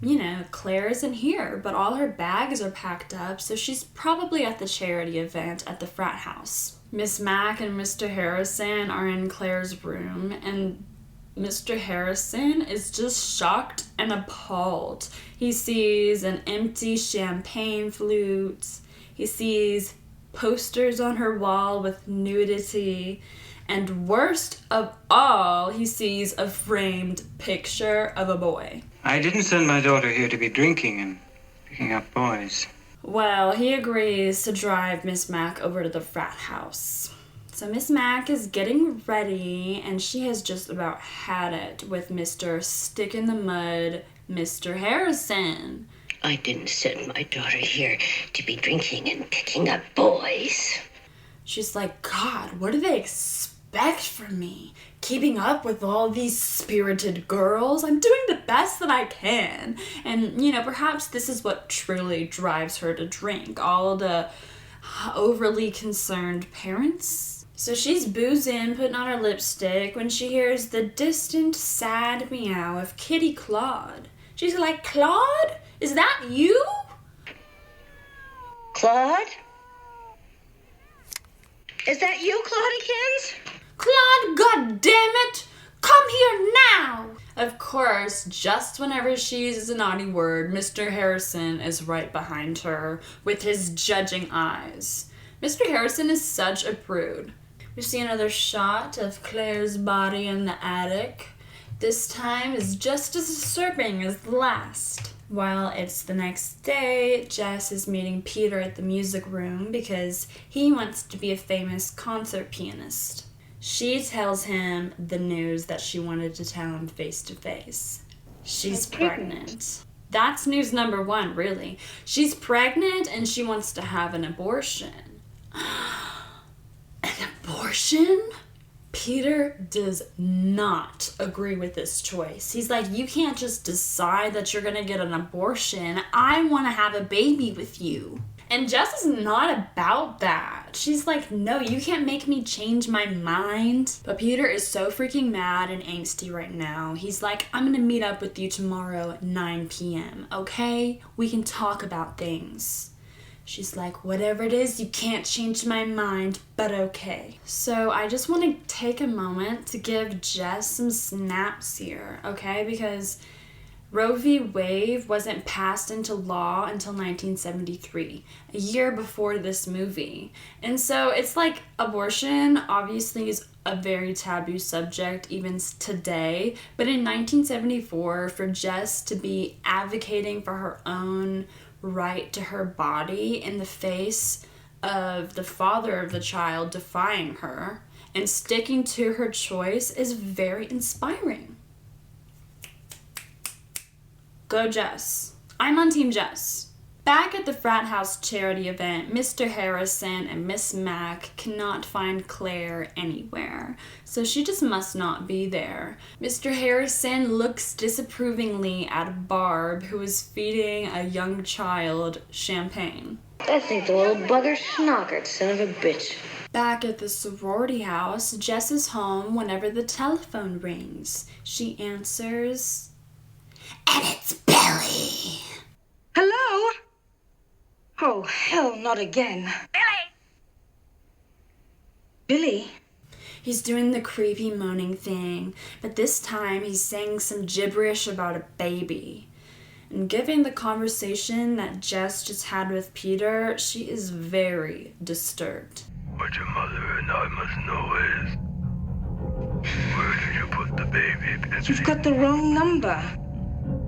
you know, Claire isn't here, but all her bags are packed up, so she's probably at the charity event at the frat house. Miss Mac and Mr. Harrison are in Claire's room, and Mr. Harrison is just shocked and appalled. He sees an empty champagne flute. He sees posters on her wall with nudity, and worst of all, he sees a framed picture of a boy. I didn't send my daughter here to be drinking and picking up boys. Well, he agrees to drive Miss Mac over to the frat house. So Miss Mac is getting ready, and she has just about had it with Mr. Stick in the Mud, Mr. Harrison. I didn't send my daughter here to be drinking and picking up boys. She's like, God, what do they expect from me? Keeping up with all these spirited girls? I'm doing the best that I can. And, you know, perhaps this is what truly drives her to drink. All the overly concerned parents. So she's boozing, putting on her lipstick, when she hears the distant, sad meow of Kitty Claude. She's like, Claude? Is that you? Claude? Is that you, Claudikins? Claude, goddammit! Come here now! Of course, just whenever she uses a naughty word, Mr. Harrison is right behind her with his judging eyes. Mr. Harrison is such a prude. We see another shot of Claire's body in the attic. This time is just as disturbing as the last. While it's the next day, Jess is meeting Peter at the music room because he wants to be a famous concert pianist. She tells him the news that she wanted to tell him face to face. She's pregnant. That's news number one, really. She's pregnant and she wants to have an abortion. An abortion? Peter does not agree with this choice. He's like, you can't just decide that you're gonna get an abortion. I wanna have a baby with you. And Jess is not about that. She's like, no, you can't make me change my mind. But Peter is so freaking mad and angsty right now. He's like, I'm gonna meet up with you tomorrow at 9 p.m., okay? We can talk about things. She's like, whatever it is, you can't change my mind, but okay. So I just want to take a moment to give Jess some snaps here, okay? Because Roe v. Wade wasn't passed into law until 1973, a year before this movie. And so it's like abortion obviously is a very taboo subject even today. But in 1974, for Jess to be advocating for her own right to her body in the face of the father of the child defying her and sticking to her choice is very inspiring. Go Jess. I'm on Team Jess. Back at the frat house charity event, Mr. Harrison and Miss Mack cannot find Claire anywhere, so she just must not be there. Mr. Harrison looks disapprovingly at Barb, who is feeding a young child champagne. I think the little bugger schnockered, son of a bitch. Back at the sorority house, Jess is home whenever the telephone rings. She answers, and it's Billy. Hello? Oh, hell, not again. Billy? He's doing the creepy moaning thing, but this time he's saying some gibberish about a baby. And given the conversation that Jess just had with Peter, she is very disturbed. What your mother and I must know is, where did you put the baby, Billy? You've got the wrong number.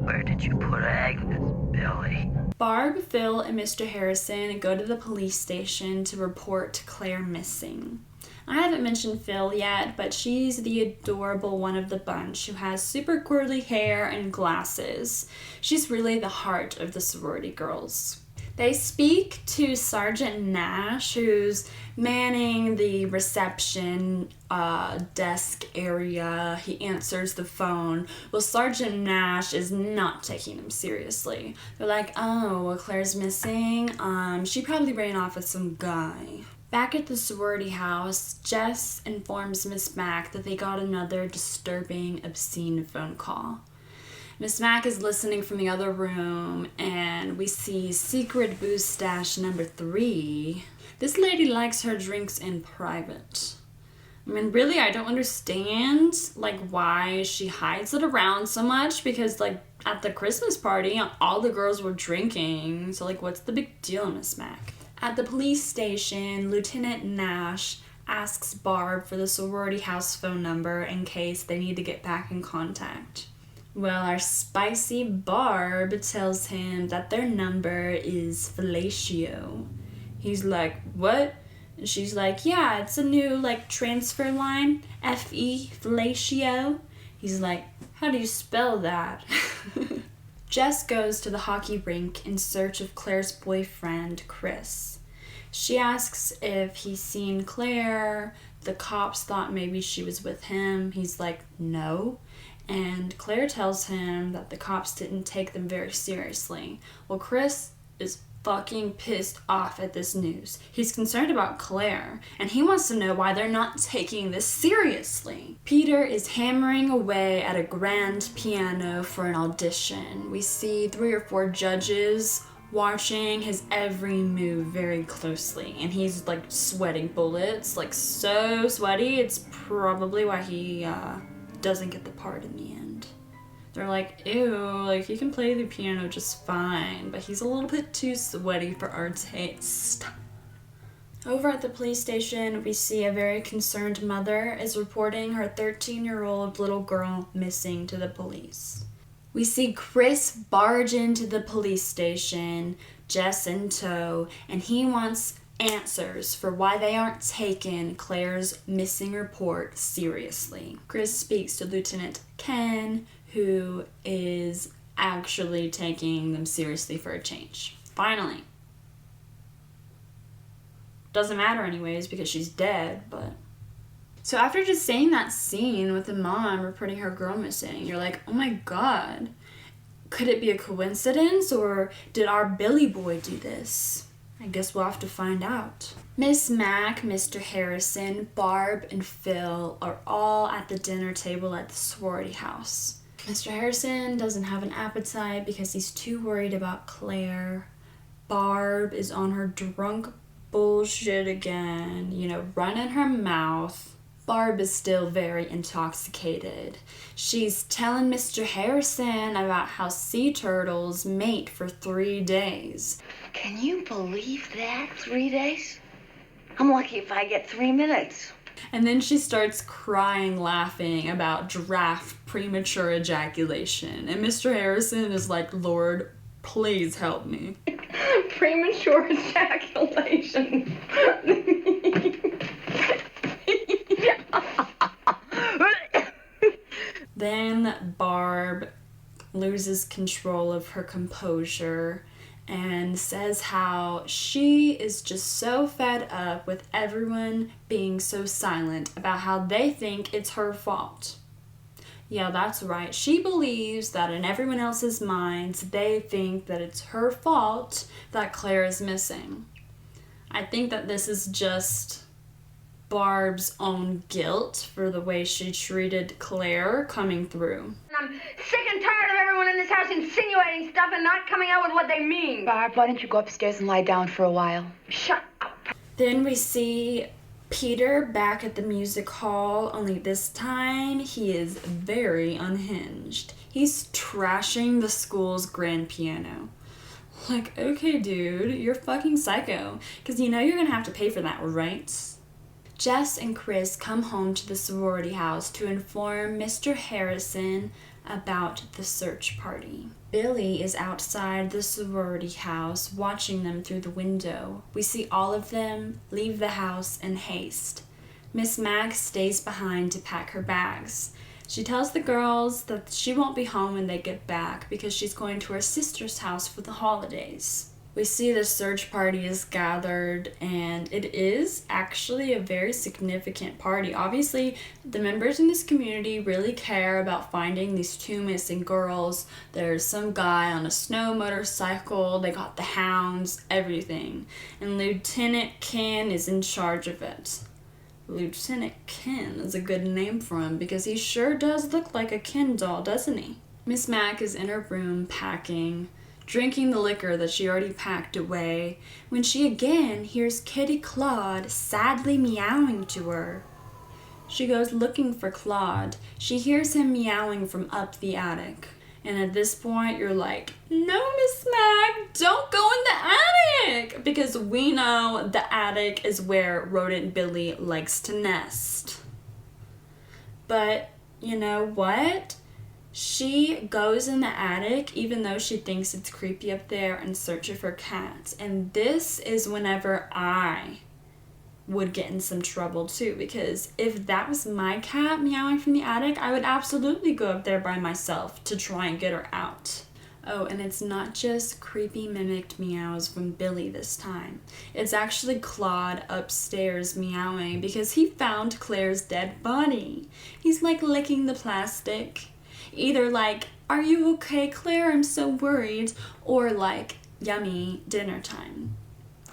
Where did you put Agnes, Billy? Barb, Phil, and Mr. Harrison go to the police station to report Claire missing. I haven't mentioned Phil yet, but she's the adorable one of the bunch who has super curly hair and glasses. She's really the heart of the sorority girls. They speak to Sergeant Nash, who's manning the reception desk area. He answers the phone. Well, Sergeant Nash is not taking him seriously. They're like, oh, well, Claire's missing. She probably ran off with some guy. Back at the sorority house, Jess informs Miss Mack that they got another disturbing, obscene phone call. Miss Mack is listening from the other room, and we see secret booze stash number 3. This lady likes her drinks in private. I mean, really, I don't understand, why she hides it around so much, because, at the Christmas party, all the girls were drinking, so, what's the big deal, Miss Mack? At the police station, Lieutenant Nash asks Barb for the sorority house phone number in case they need to get back in contact. Well, our spicy Barb tells him that their number is fellatio. He's like, what? And she's like, yeah, it's a new, transfer line, F-E, fellatio. He's like, how do you spell that? Jess goes to the hockey rink in search of Claire's boyfriend, Chris. She asks if he's seen Claire. The cops thought maybe she was with him. He's like, no. And Claire tells him that the cops didn't take them very seriously. Well, Chris is fucking pissed off at this news. He's concerned about Claire, and he wants to know why they're not taking this seriously. Peter is hammering away at a grand piano for an audition. We see 3 or 4 judges watching his every move very closely, and he's like sweating bullets, like so sweaty. It's probably why he doesn't get the part in the end. They're like, ew, like he can play the piano just fine, but he's a little bit too sweaty for our taste. Over at the police station, we see a very concerned mother is reporting her 13-year-old little girl missing to the police. We see Chris barge into the police station, Jess in tow, and he wants answers for why they aren't taking Claire's missing report seriously. Chris speaks to Lieutenant Ken, who is actually taking them seriously for a change. Finally. Doesn't matter anyways because she's dead, but... So after just seeing that scene with the mom reporting her girl missing, you're like, oh my god, could it be a coincidence or did our Billy boy do this? I guess we'll have to find out. Miss Mac, Mr. Harrison, Barb, and Phil are all at the dinner table at the sorority house. Mr. Harrison doesn't have an appetite because he's too worried about Claire. Barb is on her drunk bullshit again, running her mouth. Barb is still very intoxicated. She's telling Mr. Harrison about how sea turtles mate for 3 days. Can you believe that? 3 days? I'm lucky if I get 3 minutes. And then she starts crying, laughing about giraffe premature ejaculation. And Mr. Harrison is like, Lord, please help me. Premature ejaculation. Then Barb loses control of her composure and says how she is just so fed up with everyone being so silent about how they think it's her fault. Yeah, that's right. She believes that in everyone else's minds, they think that it's her fault that Claire is missing. I think that this is just Barb's own guilt for the way she treated Claire coming through. I'm sick and tired of everyone in this house insinuating stuff and not coming out with what they mean. Barb, why don't you go upstairs and lie down for a while? Shut up. Then we see Peter back at the music hall, only this time he is very unhinged. He's trashing the school's grand piano. Like, okay, dude, you're fucking psycho, because you're gonna have to pay for that, right? Jess and Chris come home to the sorority house to inform Mr. Harrison about the search party. Billy is outside the sorority house watching them through the window. We see all of them leave the house in haste. Miss Mag stays behind to pack her bags. She tells the girls that she won't be home when they get back because she's going to her sister's house for the holidays. We see the search party is gathered, and it is actually a very significant party. Obviously, the members in this community really care about finding these 2 missing girls. There's some guy on a snow motorcycle, they got the hounds, everything. And Lieutenant Ken is in charge of it. Lieutenant Ken is a good name for him because he sure does look like a Ken doll, doesn't he? Miss Mac is in her room packing, drinking the liquor that she already packed away, when she again hears Kitty Claude sadly meowing to her. She goes looking for Claude. She hears him meowing from up the attic. And at this point, you're like, no, Miss Mag, don't go in the attic! Because we know the attic is where Rodent Billy likes to nest. But, you know what? She goes in the attic even though she thinks it's creepy up there in search of her cats. And this is whenever I would get in some trouble too, because if that was my cat meowing from the attic, I would absolutely go up there by myself to try and get her out. Oh, and it's not just creepy mimicked meows from Billy this time. It's actually Claude upstairs meowing because he found Claire's dead body. He's like licking the plastic. Either like, "Are you okay, Claire? I'm so worried," or like, "Yummy, dinner time."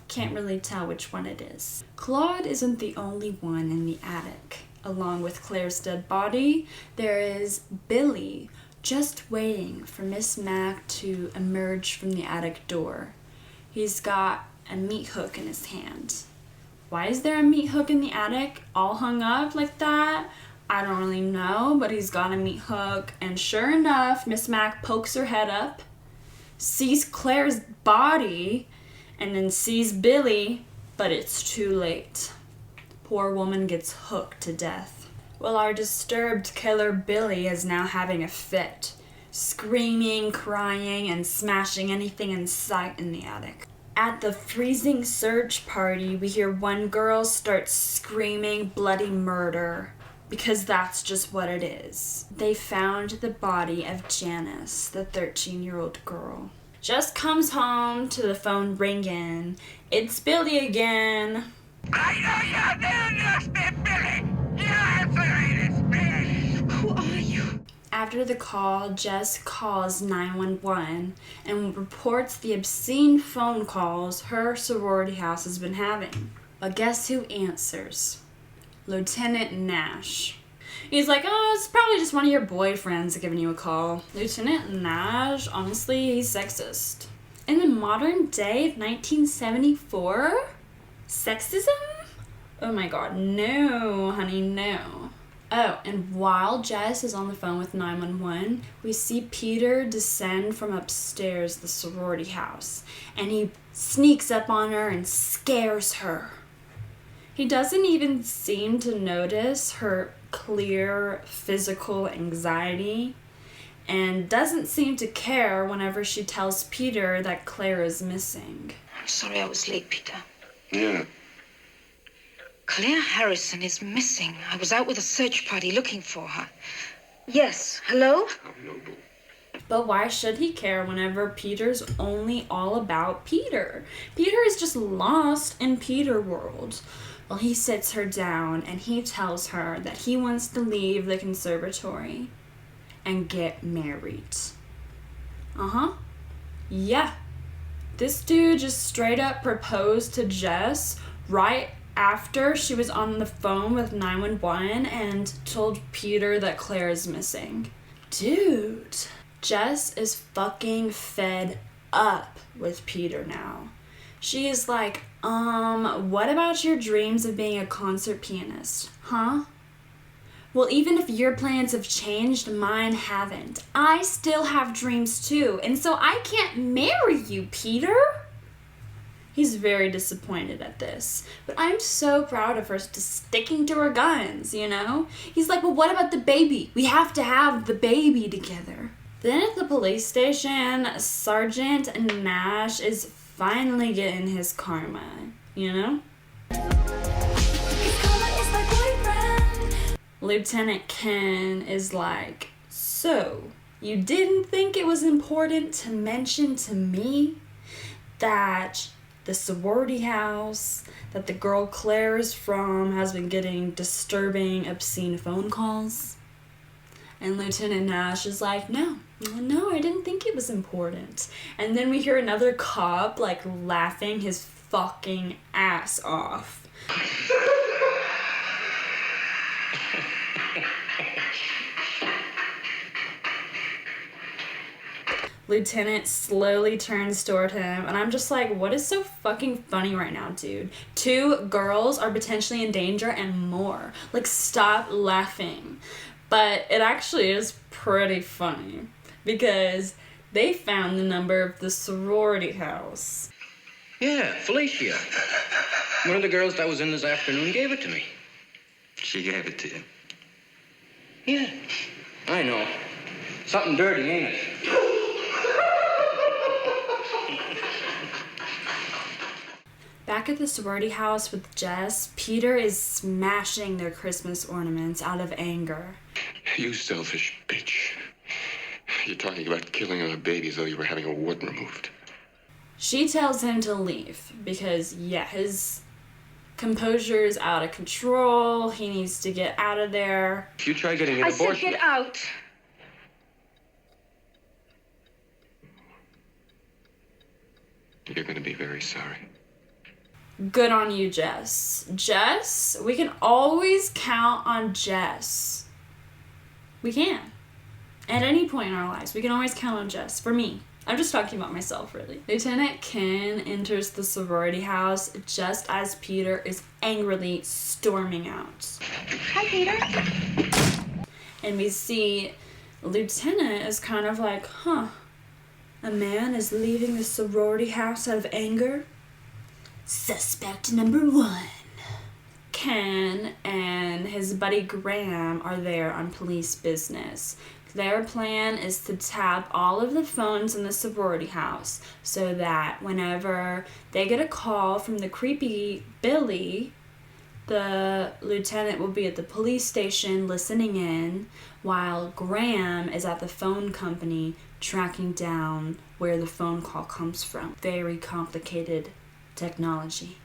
Can't really tell which one it is. Claude isn't the only one in the attic. Along with Claire's dead body, there is Billy, just waiting for Miss Mac to emerge from the attic door. He's got a meat hook in his hand. Why is there a meat hook in the attic, all hung up like that? I don't really know, but he's got a meat hook, and sure enough, Miss Mac pokes her head up, sees Claire's body, and then sees Billy, but it's too late. Poor woman gets hooked to death. Well, our disturbed killer Billy is now having a fit, screaming, crying, and smashing anything in sight in the attic. At the freezing search party, we hear one girl start screaming bloody murder, because that's just what it is. They found the body of Janice, the 13-year-old girl. Just comes home to the phone ringing. It's Billy again. I know you're there, Billy! You answer it, Billy! Who are you? After the call, Jess calls 911 and reports the obscene phone calls her sorority house has been having. But guess who answers? Lieutenant Nash. He's like, "Oh, it's probably just one of your boyfriends giving you a call." Lieutenant Nash, honestly, he's sexist. In the modern day of 1974? Sexism? Oh my god, no, honey, no. Oh, and while Jess is on the phone with 911, we see Peter descend from upstairs the sorority house, and he sneaks up on her and scares her. He doesn't even seem to notice her clear physical anxiety, and doesn't seem to care whenever she tells Peter that Claire is missing. I'm sorry I was late, Peter. Yeah. Claire Harrison is missing. I was out with a search party looking for her. Yes, hello? But why should he care whenever Peter's only all about Peter? Peter is just lost in Peter world. Well, he sits her down and he tells her that he wants to leave the conservatory and get married. Yeah. This dude just straight up proposed to Jess right after she was on the phone with 911 and told Peter that Claire is missing. Dude. Jess is fucking fed up with Peter now. She is like, what about your dreams of being a concert pianist, huh? Well, even if your plans have changed, mine haven't. I still have dreams too, and so I can't marry you, Peter. He's very disappointed at this, but I'm so proud of her just sticking to her guns, you know? He's like, well, what about the baby? We have to have the baby together. Then at the police station, Sergeant Nash is finally getting his karma, you know? Lieutenant Ken is like, so, you didn't think it was important to mention to me that the sorority house that the girl Claire is from has been getting disturbing, obscene phone calls? And Lieutenant Nash is like, no, I didn't think it was important. And then we hear another cop like laughing his fucking ass off. Lieutenant slowly turns toward him, and I'm just like, what is so fucking funny right now, dude? 2 girls are potentially in danger and more. Like, stop laughing. But it actually is pretty funny because they found the number of the sorority house. Yeah, Felicia. One of the girls that was in this afternoon gave it to me. She gave it to you. Yeah, I know. Something dirty, ain't it? Back at the sorority house with Jess, Peter is smashing their Christmas ornaments out of anger. You selfish bitch. You're talking about killing our babies though you were having a wart removed. She tells him to leave because, yeah, his composure is out of control. He needs to get out of there. If you try getting an abortion... I said get out. You're going to be very sorry. Good on you, Jess. Jess, we can always count on Jess. We can. At any point in our lives, we can always count on Jess. For me. I'm just talking about myself, really. Lieutenant Ken enters the sorority house just as Peter is angrily storming out. Hi, Peter. And we see Lieutenant is kind of like, huh, a man is leaving the sorority house out of anger? Suspect number 1. Ken and his buddy Graham are there on police business. Their plan is to tap all of the phones in the sorority house so that whenever they get a call from the creepy Billy, the lieutenant will be at the police station listening in while Graham is at the phone company tracking down where the phone call comes from. Very complicated technology.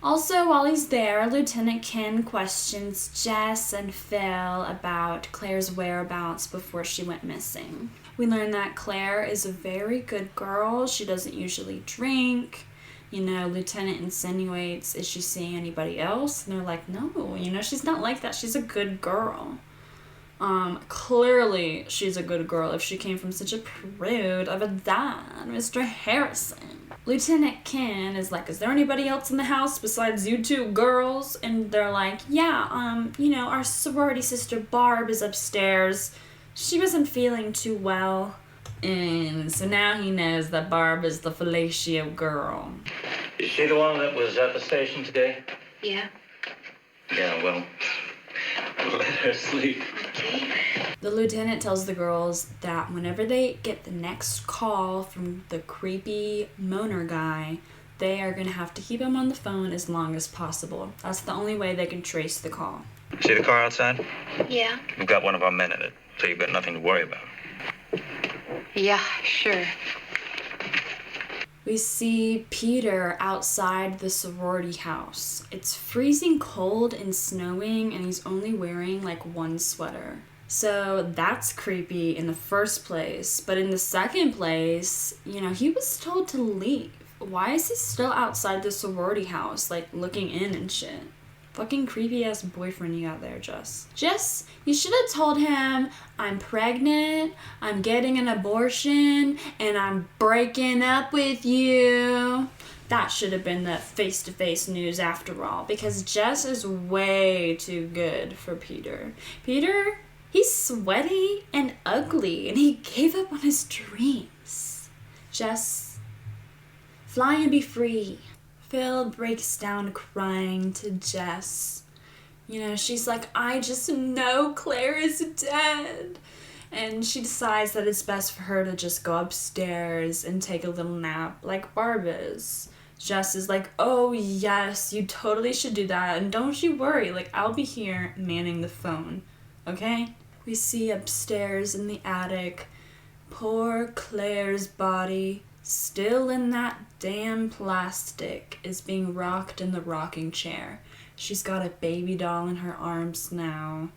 Also, while he's there, Lieutenant Ken questions Jess and Phil about Claire's whereabouts before she went missing. We learn that Claire is a very good girl. She doesn't usually drink. You know, Lieutenant insinuates, is she seeing anybody else? And they're like, no, you know, she's not like that. She's a good girl. Clearly she's a good girl if she came from such a prude of a dad, Mr. Harrison. Lieutenant Ken is like, is there anybody else in the house besides you two girls? And they're like, yeah, you know, our sorority sister Barb is upstairs. She wasn't feeling too well. And so now he knows that Barb is the fellatio girl. Is she the one that was at the station today? Yeah. Yeah, well, let her sleep. Okay. The lieutenant tells the girls that whenever they get the next call from the creepy moaner guy, they are going to have to keep him on the phone as long as possible. That's the only way they can trace the call. See the car outside? Yeah. We've got one of our men in it, so you've got nothing to worry about. Yeah, sure. We see Peter outside the sorority house. It's freezing cold and snowing, and he's only wearing like one sweater. So that's creepy in the first place. But in the second place, you know, he was told to leave. Why is he still outside the sorority house, like looking in and shit? Fucking creepy ass boyfriend you got there, Jess. Jess, you should have told him, I'm pregnant, I'm getting an abortion, and I'm breaking up with you. That should have been the face-to-face news after all, because Jess is way too good for Peter. Peter, he's sweaty and ugly, and he gave up on his dreams. Jess, fly and be free. Phil breaks down crying to Jess. You know, she's like, I just know Claire is dead. And she decides that it's best for her to just go upstairs and take a little nap like Barb is. Jess is like, oh yes, you totally should do that. And don't you worry, like I'll be here manning the phone, okay? We see upstairs in the attic, poor Claire's body, still in that damn plastic, is being rocked in the rocking chair. She's got a baby doll in her arms now.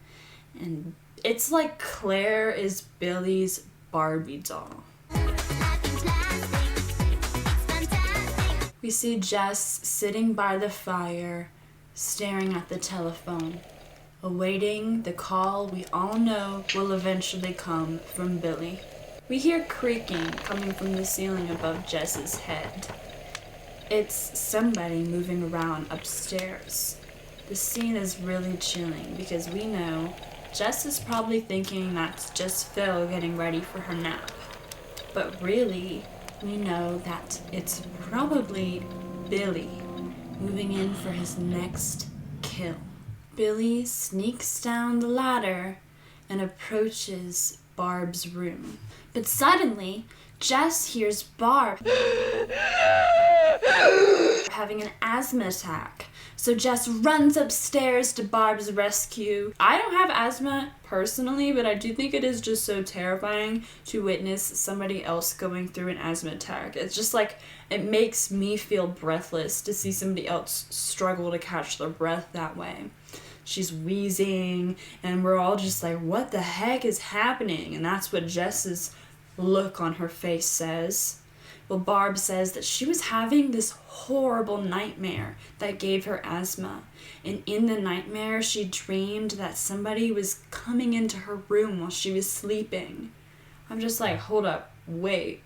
And it's like Claire is Billy's Barbie doll. We see Jess sitting by the fire, staring at the telephone, awaiting the call we all know will eventually come from Billy. We hear creaking coming from the ceiling above Jess's head. It's somebody moving around upstairs. The scene is really chilling because we know Jess is probably thinking that's just Phil getting ready for her nap. But really, we know that it's probably Billy moving in for his next kill. Billy sneaks down the ladder and approaches Barb's room. But suddenly, Jess hears Barb having an asthma attack. So Jess runs upstairs to Barb's rescue. I don't have asthma personally, but I do think it is just so terrifying to witness somebody else going through an asthma attack. It's just like, it makes me feel breathless to see somebody else struggle to catch their breath that way. She's wheezing, and we're all just like, what the heck is happening? And that's what Jess's look on her face says. Well, Barb says that she was having this horrible nightmare that gave her asthma. And in the nightmare, she dreamed that somebody was coming into her room while she was sleeping. I'm just like, hold up, wait,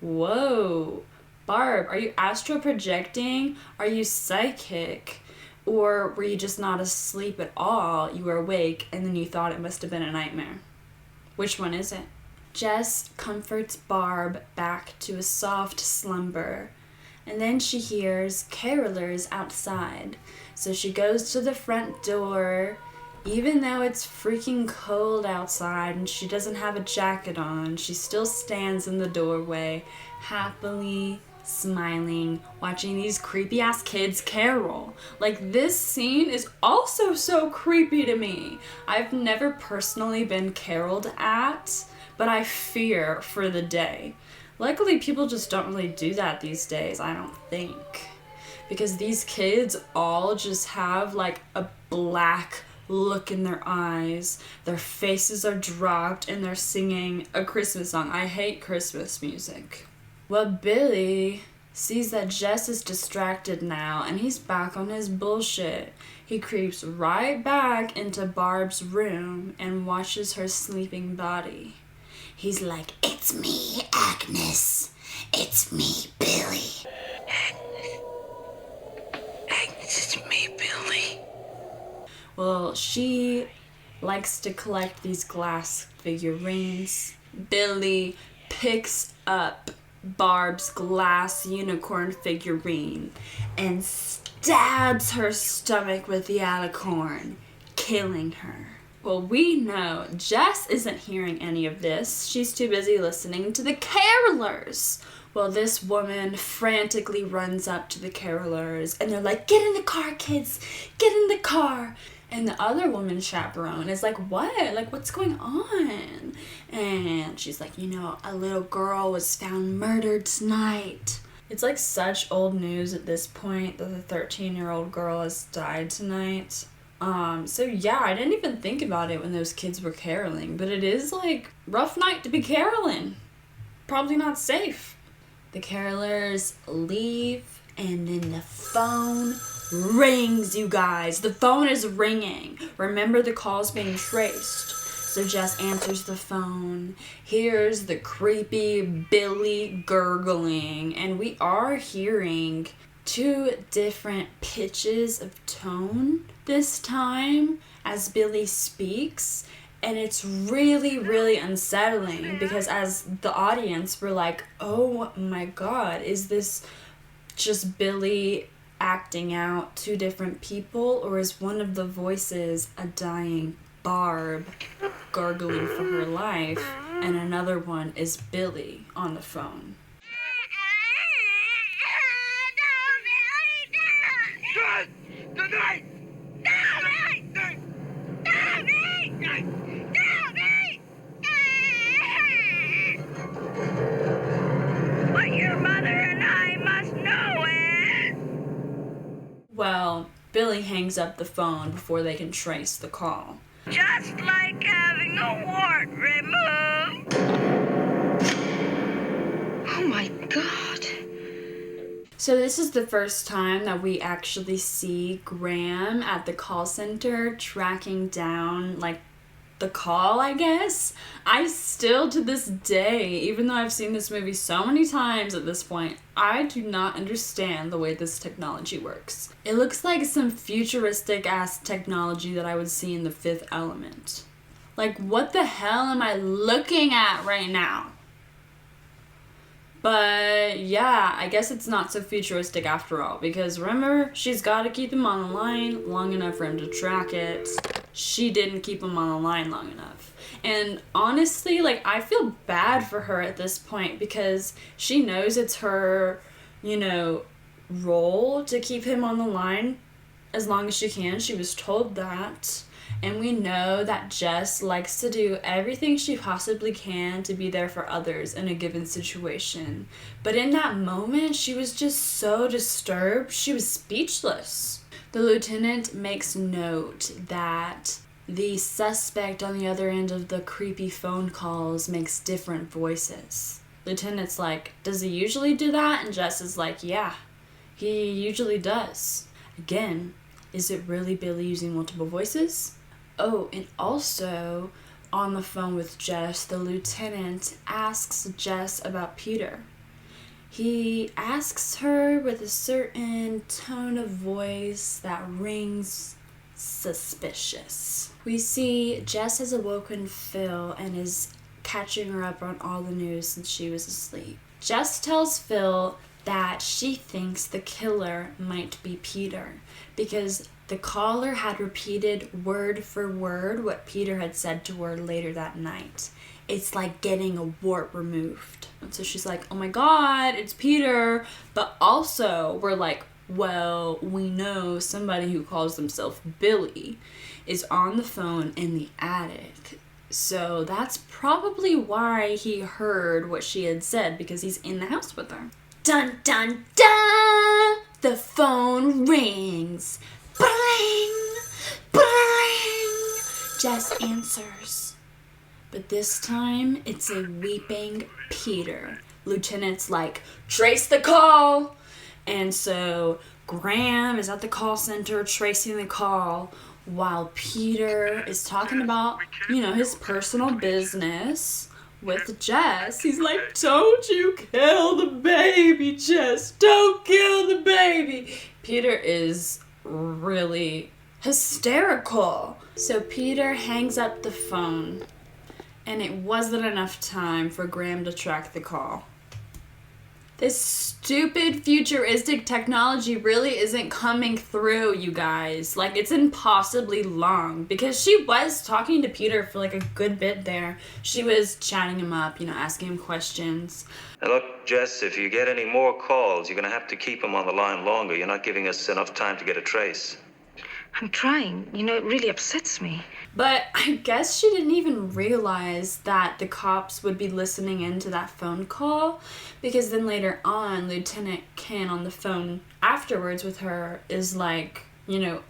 whoa. Barb, are you astral projecting? Are you psychic? Or were you just not asleep at all? You were awake and then you thought it must have been a nightmare. Which one is it? Jess comforts Barb back to a soft slumber, and then she hears carolers outside. So she goes to the front door, even though it's freaking cold outside and she doesn't have a jacket on. She still stands in the doorway, happily smiling, watching these creepy ass kids carol. Like, this scene is also so creepy to me. I've never personally been caroled at, but I fear for the day. Luckily, people just don't really do that these days, I don't think. Because these kids all just have like a black look in their eyes. Their faces are dropped and they're singing a Christmas song. I hate Christmas music. Well, Billy sees that Jess is distracted now and he's back on his bullshit. He creeps right back into Barb's room and watches her sleeping body. He's like, it's me, Agnes. It's me, Billy. Agnes, it's me, Billy. Well, she likes to collect these glass figurines. Billy picks up Barb's glass unicorn figurine and stabs her stomach with the alicorn, killing her. Well, we know Jess isn't hearing any of this. She's too busy listening to the carolers. Well, this woman frantically runs up to the carolers and they're like, get in the car, kids, get in the car. And the other woman chaperone is like, what? Like, what's going on? And she's like, you know, a little girl was found murdered tonight. It's like such old news at this point that the 13-year-old girl has died tonight. So yeah, I didn't even think about it when those kids were caroling, but it is like rough night to be caroling. Probably not safe. The carolers leave and then the phone rings, you guys. The phone is ringing. Remember, the call's being traced. So Jess answers the phone, hears the creepy Billy gurgling, and we are hearing two different pitches of tone this time as Billy speaks, and it's really, really unsettling because as the audience we're like, oh my god, is this just Billy acting out two different people, or is one of the voices a dying Barb gargling for her life and another one is Billy on the phone? Well, Billy hangs up the phone before they can trace the call. Just like having a wart removed. Oh my god. So this is the first time that we actually see Graham at the call center tracking down, like, the call, I guess. I still, to this day, even though I've seen this movie so many times at this point, I do not understand the way this technology works. It looks like some futuristic ass technology that I would see in The Fifth Element. Like, what the hell am I looking at right now? But yeah, I guess it's not so futuristic after all, because remember, she's got to keep him on the line long enough for him to track it. She didn't keep him on the line long enough. And honestly, like, I feel bad for her at this point because she knows it's her, you know, role to keep him on the line as long as she can. She was told that. And we know that Jess likes to do everything she possibly can to be there for others in a given situation. But in that moment, she was just so disturbed, she was speechless. The lieutenant makes note that the suspect on the other end of the creepy phone calls makes different voices. Lieutenant's like, does he usually do that? And Jess is like, yeah, he usually does. Again, is it really Billy using multiple voices? Oh, and also, on the phone with Jess, the lieutenant asks Jess about Peter. He asks her with a certain tone of voice that rings suspicious. We see Jess has awoken Phil and is catching her up on all the news since she was asleep. Jess tells Phil that she thinks the killer might be Peter because the caller had repeated word for word what Peter had said to her later that night. It's like getting a wart removed. And so she's like, oh my God, it's Peter. But also we're like, well, we know somebody who calls himself Billy is on the phone in the attic. So that's probably why he heard what she had said, because he's in the house with her. Dun dun dun! The phone rings. Bling! Bling! Jess answers. But this time, it's a weeping Peter. Lieutenant's like, trace the call! And so Graham is at the call center tracing the call while Peter is talking about, his personal business with Jess. He's like, don't you kill the baby, Jess. Don't kill the baby. Peter is really hysterical. So Peter hangs up the phone, and it wasn't enough time for Graham to track the call. This stupid futuristic technology really isn't coming through, you guys. Like, it's impossibly long, because she was talking to Peter for like a good bit there. She was chatting him up, asking him questions. Now look, Jess, if you get any more calls, you're going to have to keep them on the line longer. You're not giving us enough time to get a trace. I'm trying. It really upsets me. But I guess she didn't even realize that the cops would be listening into that phone call, because then later on, Lieutenant Ken on the phone afterwards with her is like,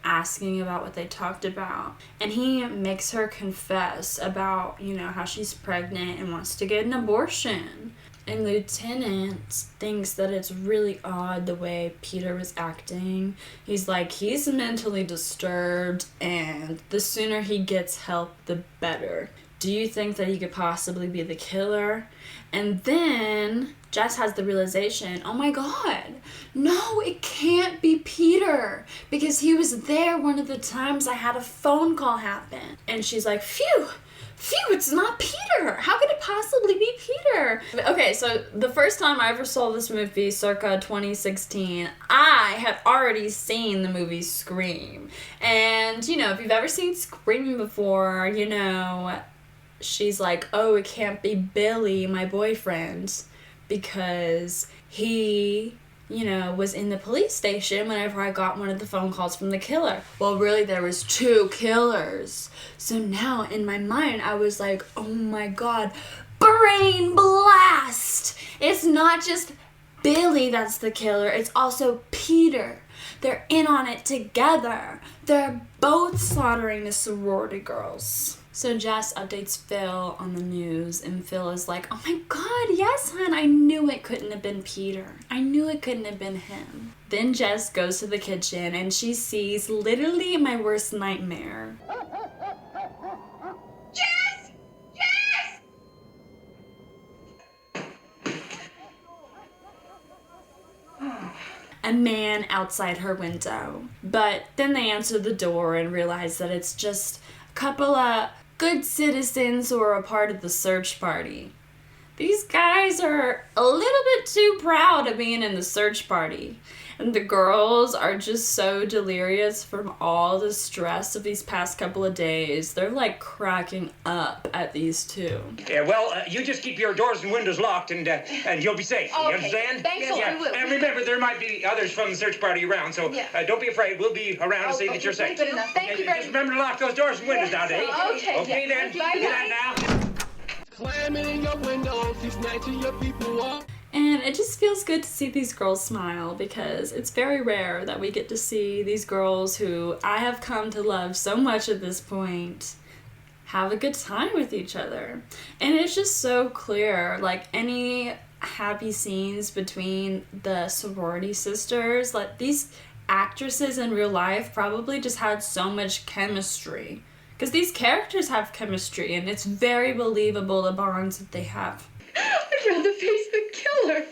asking about what they talked about. And he makes her confess about, how she's pregnant and wants to get an abortion. And Lieutenant thinks that it's really odd the way Peter was acting. He's like, he's mentally disturbed, and the sooner he gets help, the better. Do you think that he could possibly be the killer? And then Jess has the realization, oh my God, no, it can't be Peter, because he was there one of the times I had a phone call happen. And she's like, phew, it's not Peter. How could it possibly be Peter? Okay, so the first time I ever saw this movie, circa 2016, I had already seen the movie Scream. And, if you've ever seen Scream before, she's like, oh, it can't be Billy, my boyfriend, because he, was in the police station whenever I got one of the phone calls from the killer. Well, really, there was 2 killers. So now, in my mind, I was like, oh my God, brain blast! It's not just Billy that's the killer, it's also Peter. They're in on it together. They're both slaughtering the sorority girls. So Jess updates Phil on the news, and Phil is like, oh my God, yes, hon, I knew it couldn't have been Peter. I knew it couldn't have been him. Then Jess goes to the kitchen, and she sees literally my worst nightmare. Jess! A man outside her window. But then they answer the door and realize that it's just a couple of good citizens who are a part of the search party. These guys are a little bit too proud of being in the search party. And the girls are just so delirious from all the stress of these past couple of days. They're like cracking up at these two. Yeah, well, you just keep your doors and windows locked and you'll be safe. Okay. You understand? Thanks a lot. I will. And remember, there might be others from the search party around, so don't be afraid. We'll be around to see that you're safe. Good enough. Thank you very Just remember to lock those doors and windows down, eh? Okay. Okay, then. Bye, Do that guys. now. Slamming in your windows, he's snatching your people up. And it just feels good to see these girls smile, because it's very rare that we get to see these girls who I have come to love so much at this point have a good time with each other. And it's just so clear, like any happy scenes between the sorority sisters, like these actresses in real life probably just had so much chemistry. Because these characters have chemistry, and it's very believable the bonds that they have. I'd rather face the killer.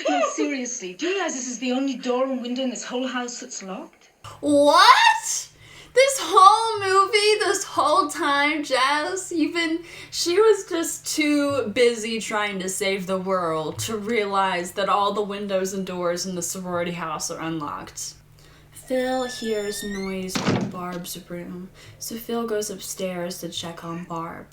No, seriously, do you realize this is the only door and window in this whole house that's locked? What? This whole movie, this whole time, Jess, she was just too busy trying to save the world to realize that all the windows and doors in the sorority house are unlocked. Phil hears noise in Barb's room, so Phil goes upstairs to check on Barb.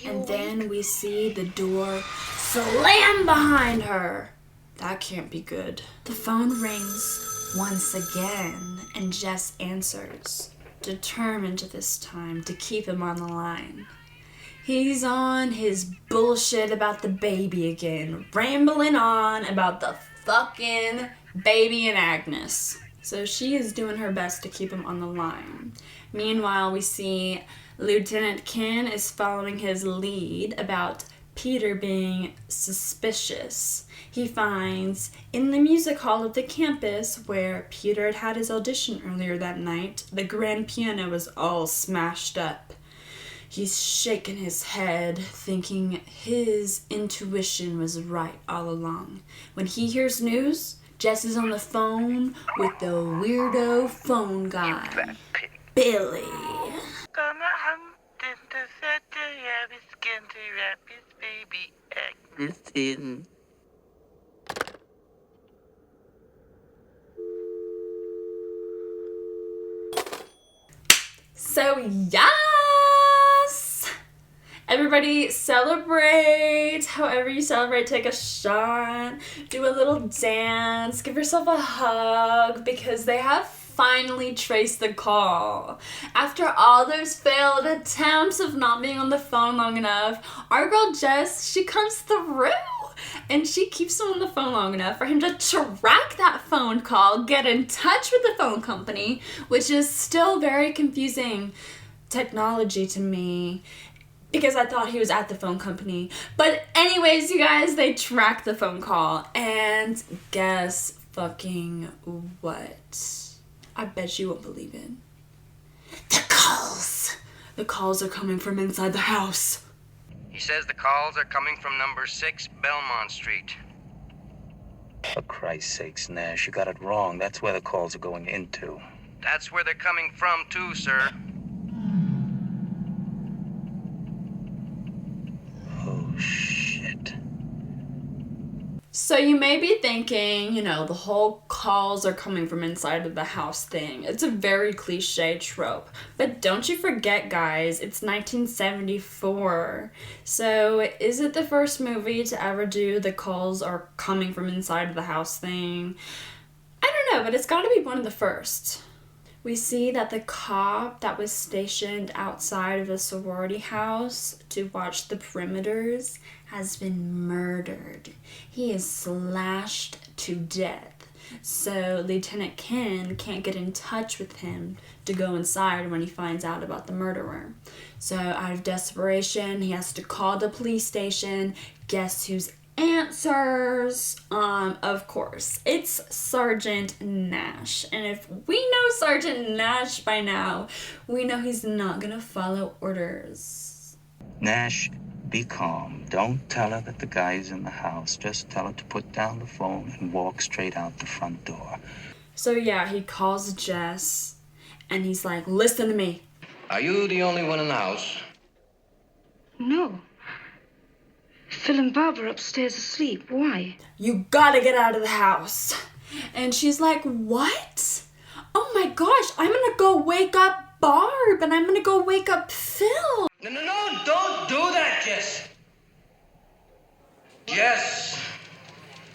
And then we see the door slam behind her. That can't be good. The phone rings once again, and Jess answers, determined this time to keep him on the line. He's on his bullshit about the baby again, rambling on about the fucking baby and Agnes. So she is doing her best to keep him on the line. Meanwhile, we see Lieutenant Ken is following his lead about Peter being suspicious. He finds in the music hall of the campus where Peter had had his audition earlier that night, the grand piano was all smashed up. He's shaking his head, thinking his intuition was right all along. When he hears news, Jess is on the phone with the weirdo phone guy, Billy. So yes! Everybody celebrate. However you celebrate, take a shot, do a little dance, give yourself a hug, because they have finally traced the call. After all those failed attempts of not being on the phone long enough, our girl Jess, she comes through. And she keeps him on the phone long enough for him to track that phone call, get in touch with the phone company, which is still very confusing technology to me, because I thought he was at the phone company. But anyways, you guys, they track the phone call, and guess fucking what? I bet you won't believe it. The calls! The calls are coming from inside the house. He says the calls are coming from number 6 Belmont Street. For Christ's sakes, Nash, you got it wrong. That's where the calls are going into. That's where they're coming from, too, sir. Oh, shit. So you may be thinking, the whole calls are coming from inside of the house thing. It's a very cliche trope. But don't you forget, guys, it's 1974. So is it the first movie to ever do the calls are coming from inside of the house thing? I don't know, but it's got to be one of the first. We see that the cop that was stationed outside of the sorority house to watch the perimeters has been murdered. He is slashed to death. So Lieutenant Ken can't get in touch with him to go inside when he finds out about the murderer. So out of desperation, he has to call the police station. Guess who's answers? Of course, it's Sergeant Nash. And if we know Sergeant Nash by now, we know he's not gonna follow orders. Nash, be calm. Don't tell her that the guy's in the house. Just tell her to put down the phone and walk straight out the front door. So yeah, he calls Jess, and he's like, listen to me. Are you the only one in the house? No. Phil and Bob are upstairs asleep. Why? You gotta get out of the house. And she's like, what? Oh my gosh, I'm gonna go wake up Barb and I'm gonna go wake up Phil. No, don't do that, Jess. Jess,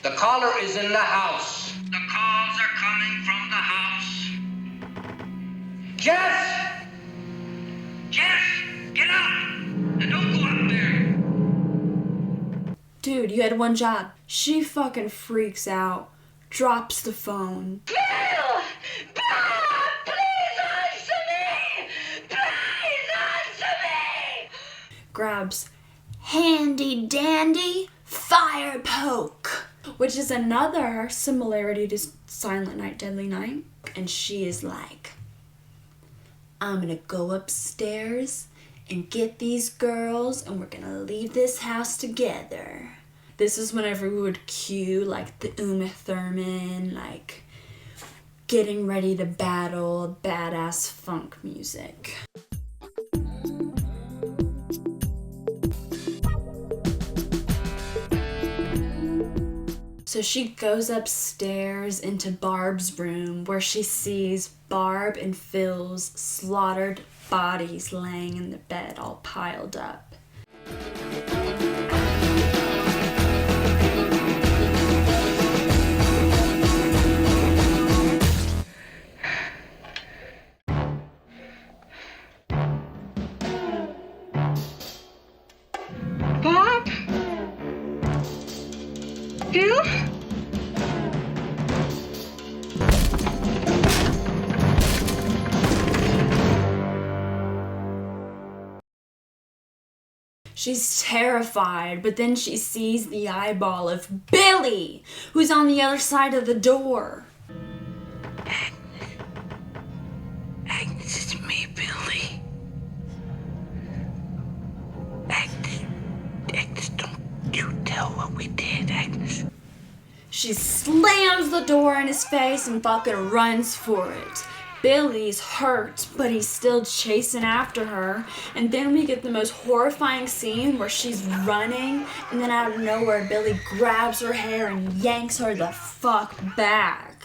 the caller is in the house. The calls are coming from the house. Jess! Jess, get up! And don't go up there. Dude, you had one job. She fucking freaks out, drops the phone. Phil! Bob! Please answer me! Please answer me! Grabs handy dandy fire poke, which is another similarity to Silent Night, Deadly Night. And she is like, I'm gonna go upstairs and get these girls and we're gonna leave this house together. This is whenever we would cue like the Uma Thurman, like getting ready to battle, badass funk music. So she goes upstairs into Barb's room where she sees Barb and Phil's slaughtered bodies laying in the bed all piled up. Bob? Phil? She's terrified, but then she sees the eyeball of Billy, who's on the other side of the door. Agnes, it's me, Billy. Agnes, don't you tell what we did, Agnes. She slams the door in his face and fucking runs for it. Billy's hurt, but he's still chasing after her. And then we get the most horrifying scene where she's running, and then out of nowhere, Billy grabs her hair and yanks her the fuck back.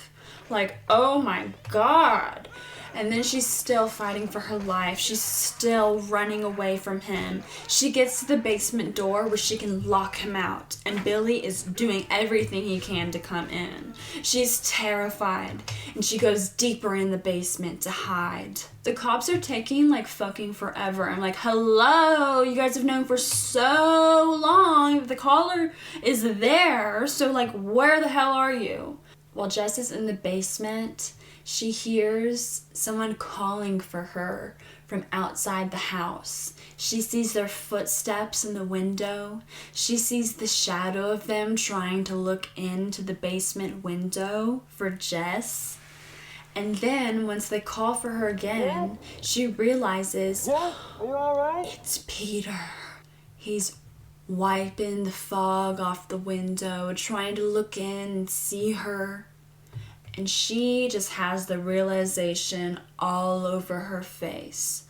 Like, oh my god. And then she's still fighting for her life. She's still running away from him. She gets to the basement door where she can lock him out. And Billy is doing everything he can to come in. She's terrified. And she goes deeper in the basement to hide. The cops are taking like fucking forever. I'm like, hello, you guys have known for so long. The caller is there. So like, where the hell are you? While Jess is in the basement, she hears someone calling for her from outside the house. She sees their footsteps in the window. She sees the shadow of them trying to look into the basement window for Jess. And then once they call for her again, she realizes, are you all right? It's Peter. He's wiping the fog off the window, trying to look in and see her. And she just has the realization all over her face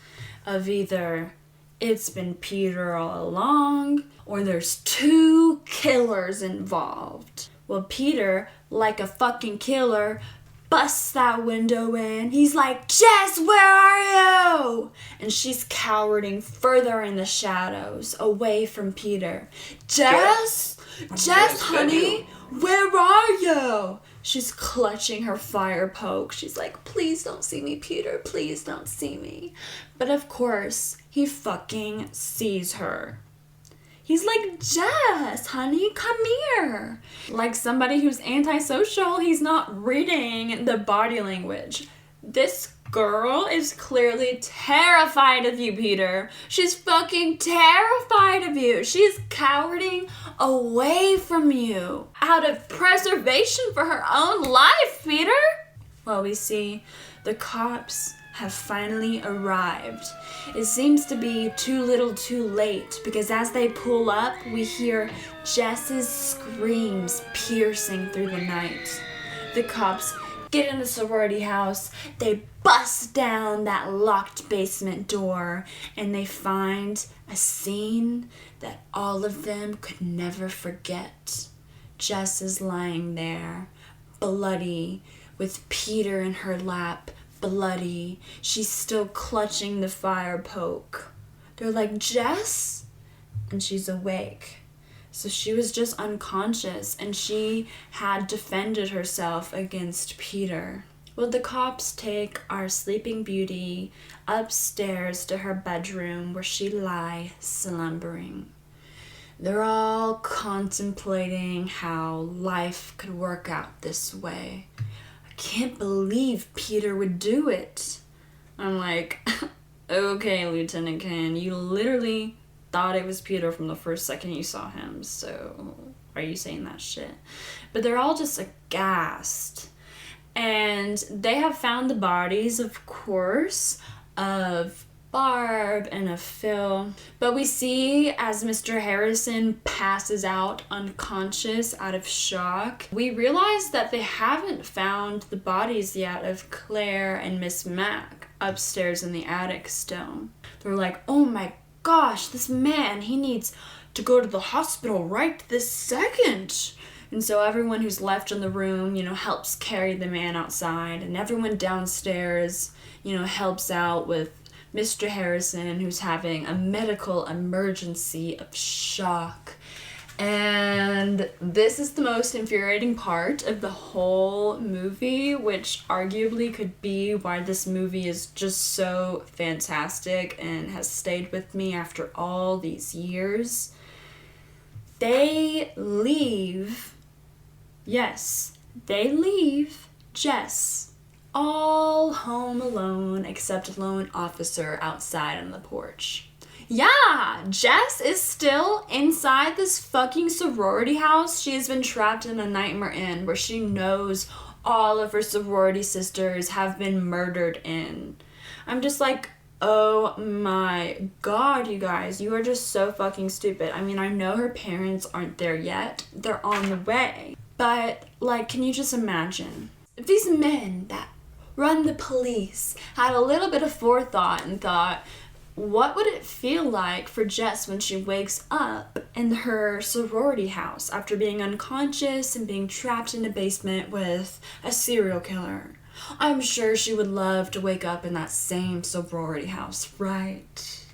of either it's been Peter all along or there's two killers involved. Well, Peter, like a fucking killer, busts that window in. He's like, Jess, where are you? And she's cowering further in the shadows, away from Peter. Jess, honey, where are you? She's clutching her fire poke. She's like, please don't see me, Peter. Please don't see me. But of course, he fucking sees her. He's like, Jess, honey, come here. Like somebody who's antisocial, he's not reading the body language. This girl is clearly terrified of you, Peter. She's fucking terrified of you. She's cowering away from you out of preservation for her own life, Peter. Well, we see the cops have finally arrived. It seems to be too little too late because as they pull up, we hear Jess's screams piercing through the night. The cops get in the sorority house, they bust down that locked basement door, and they find a scene that all of them could never forget. Jess is lying there, bloody, with Peter in her lap, bloody. She's still clutching the fire poke. They're like, Jess? And she's awake. So she was just unconscious, and she had defended herself against Peter. Well, the cops take our Sleeping Beauty upstairs to her bedroom where she lie slumbering. They're all contemplating how life could work out this way. I can't believe Peter would do it. I'm like, okay, Lieutenant Ken, you literally thought it was Peter from the first second you saw him, so are you saying that shit? But they're all just aghast. And they have found the bodies, of course, of Barb and of Phil. But we see as Mr. Harrison passes out unconscious out of shock, we realize that they haven't found the bodies yet of Claire and Miss Mac upstairs in the attic still. They're like, oh my gosh, this man, he needs to go to the hospital right this second. And so everyone who's left in the room, helps carry the man outside, and everyone downstairs, helps out with Mr. Harrison, who's having a medical emergency of shock. And this is the most infuriating part of the whole movie, which arguably could be why this movie is just so fantastic and has stayed with me after all these years. They leave Jess all home alone except lone officer outside on the porch. Yeah, Jess is still inside this fucking sorority house she has been trapped in a nightmare in, where she knows all of her sorority sisters have been murdered in. I'm just like, oh my god, you guys, you are just so fucking stupid. I mean, I know her parents aren't there yet. They're on the way. But, can you just imagine if these men that run the police had a little bit of forethought and thought, what would it feel like for Jess when she wakes up in her sorority house after being unconscious and being trapped in a basement with a serial killer? I'm sure she would love to wake up in that same sorority house, right?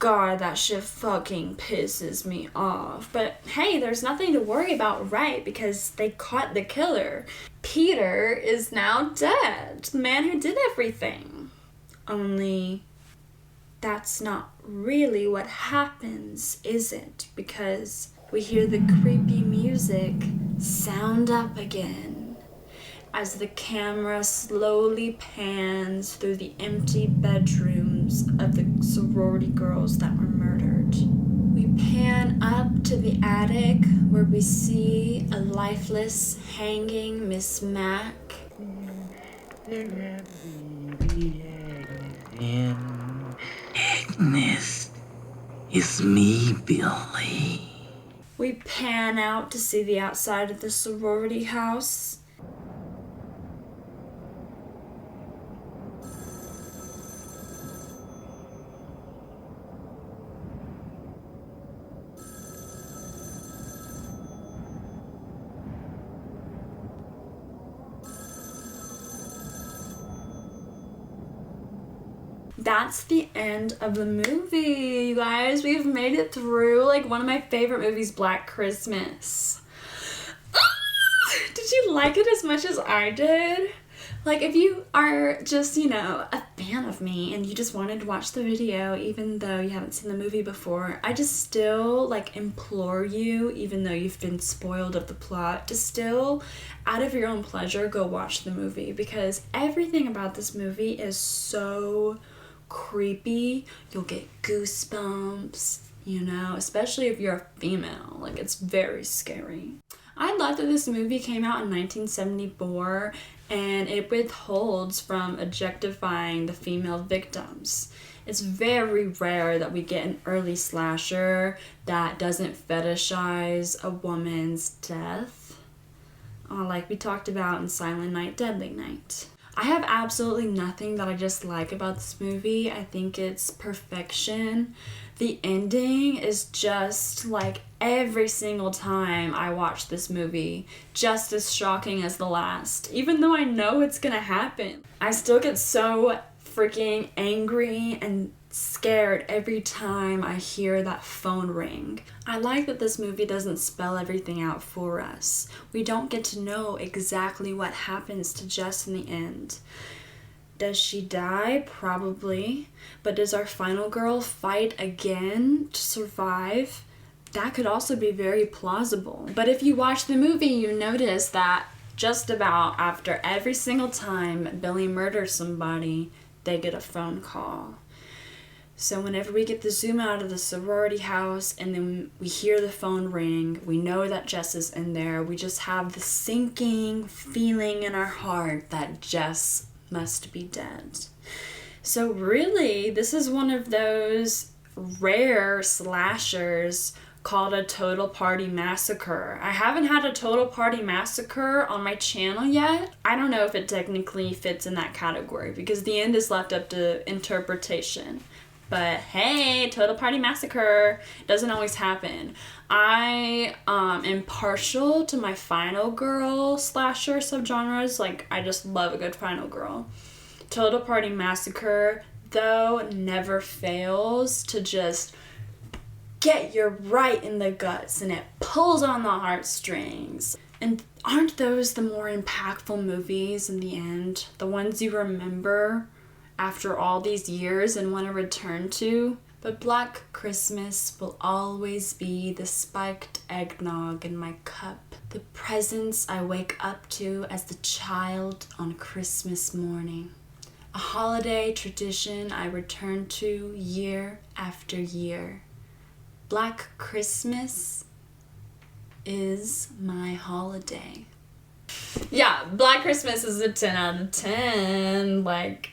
God, that shit fucking pisses me off. But hey, there's nothing to worry about, right? Because they caught the killer. Peter is now dead. The man who did everything. Only that's not really what happens, is it? Because we hear the creepy music sound up again as the camera slowly pans through the empty bedrooms of the sorority girls that were murdered. We pan up to the attic where we see a lifeless, hanging Miss Mac. Agnes, it's me, Billy. We pan out to see the outside of the sorority house. That's the end of the movie, you guys. We've made it through one of my favorite movies, Black Christmas. Did you like it as much as I did? If you are just, a fan of me and you just wanted to watch the video even though you haven't seen the movie before, I just still, implore you, even though you've been spoiled of the plot, to still, out of your own pleasure, go watch the movie, because everything about this movie is so creepy. You'll get goosebumps, especially if you're a female. It's very scary. I love that this movie came out in 1974 and it withholds from objectifying the female victims. It's very rare that we get an early slasher that doesn't fetishize a woman's death. like we talked about in Silent Night, Deadly Night. I have absolutely nothing that I just like about this movie. I think it's perfection. The ending is just like every single time I watch this movie, just as shocking as the last. Even though I know it's gonna happen, I still get so freaking angry and scared every time I hear that phone ring. I like that this movie doesn't spell everything out for us. We don't get to know exactly what happens to Jess in the end. Does she die? Probably. But does our final girl fight again to survive? That could also be very plausible. But if you watch the movie, you notice that just about after every single time Billy murders somebody, they get a phone call. So whenever we get the zoom out of the sorority house and then we hear the phone ring, we know that Jess is in there. We just have the sinking feeling in our heart that Jess must be dead. So really, this is one of those rare slashers called a Total Party Massacre. I haven't had a Total Party Massacre on my channel yet. I don't know if it technically fits in that category because the end is left up to interpretation. But hey, Total Party Massacre doesn't always happen. I am partial to my final girl slasher subgenres. Like, I just love a good final girl. Total Party Massacre, though, never fails to just get you right in the guts, and it pulls on the heartstrings. And aren't those the more impactful movies in the end? The ones you remember after all these years and want to return to? But Black Christmas will always be the spiked eggnog in my cup, the presents I wake up to as the child on Christmas morning, a holiday tradition I return to year after year. Black Christmas is my holiday. Yeah, Black Christmas is a 10 out of 10. Like,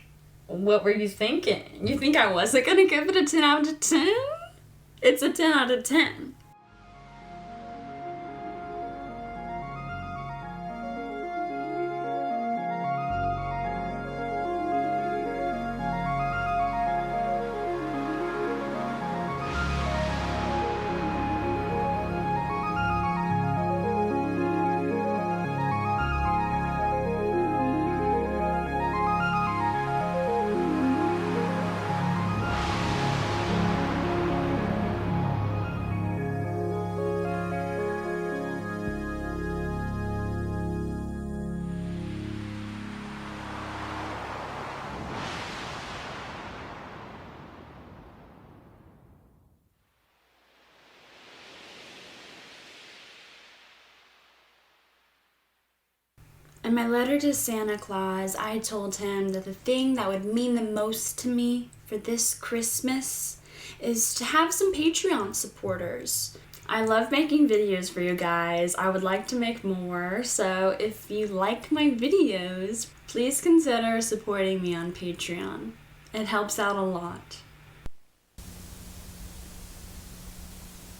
what were you thinking? You think I wasn't gonna give it a 10 out of 10? It's a 10 out of 10. In my letter to Santa Claus, I told him that the thing that would mean the most to me for this Christmas is to have some Patreon supporters. I love making videos for you guys. I would like to make more, so if you like my videos, please consider supporting me on Patreon. It helps out a lot.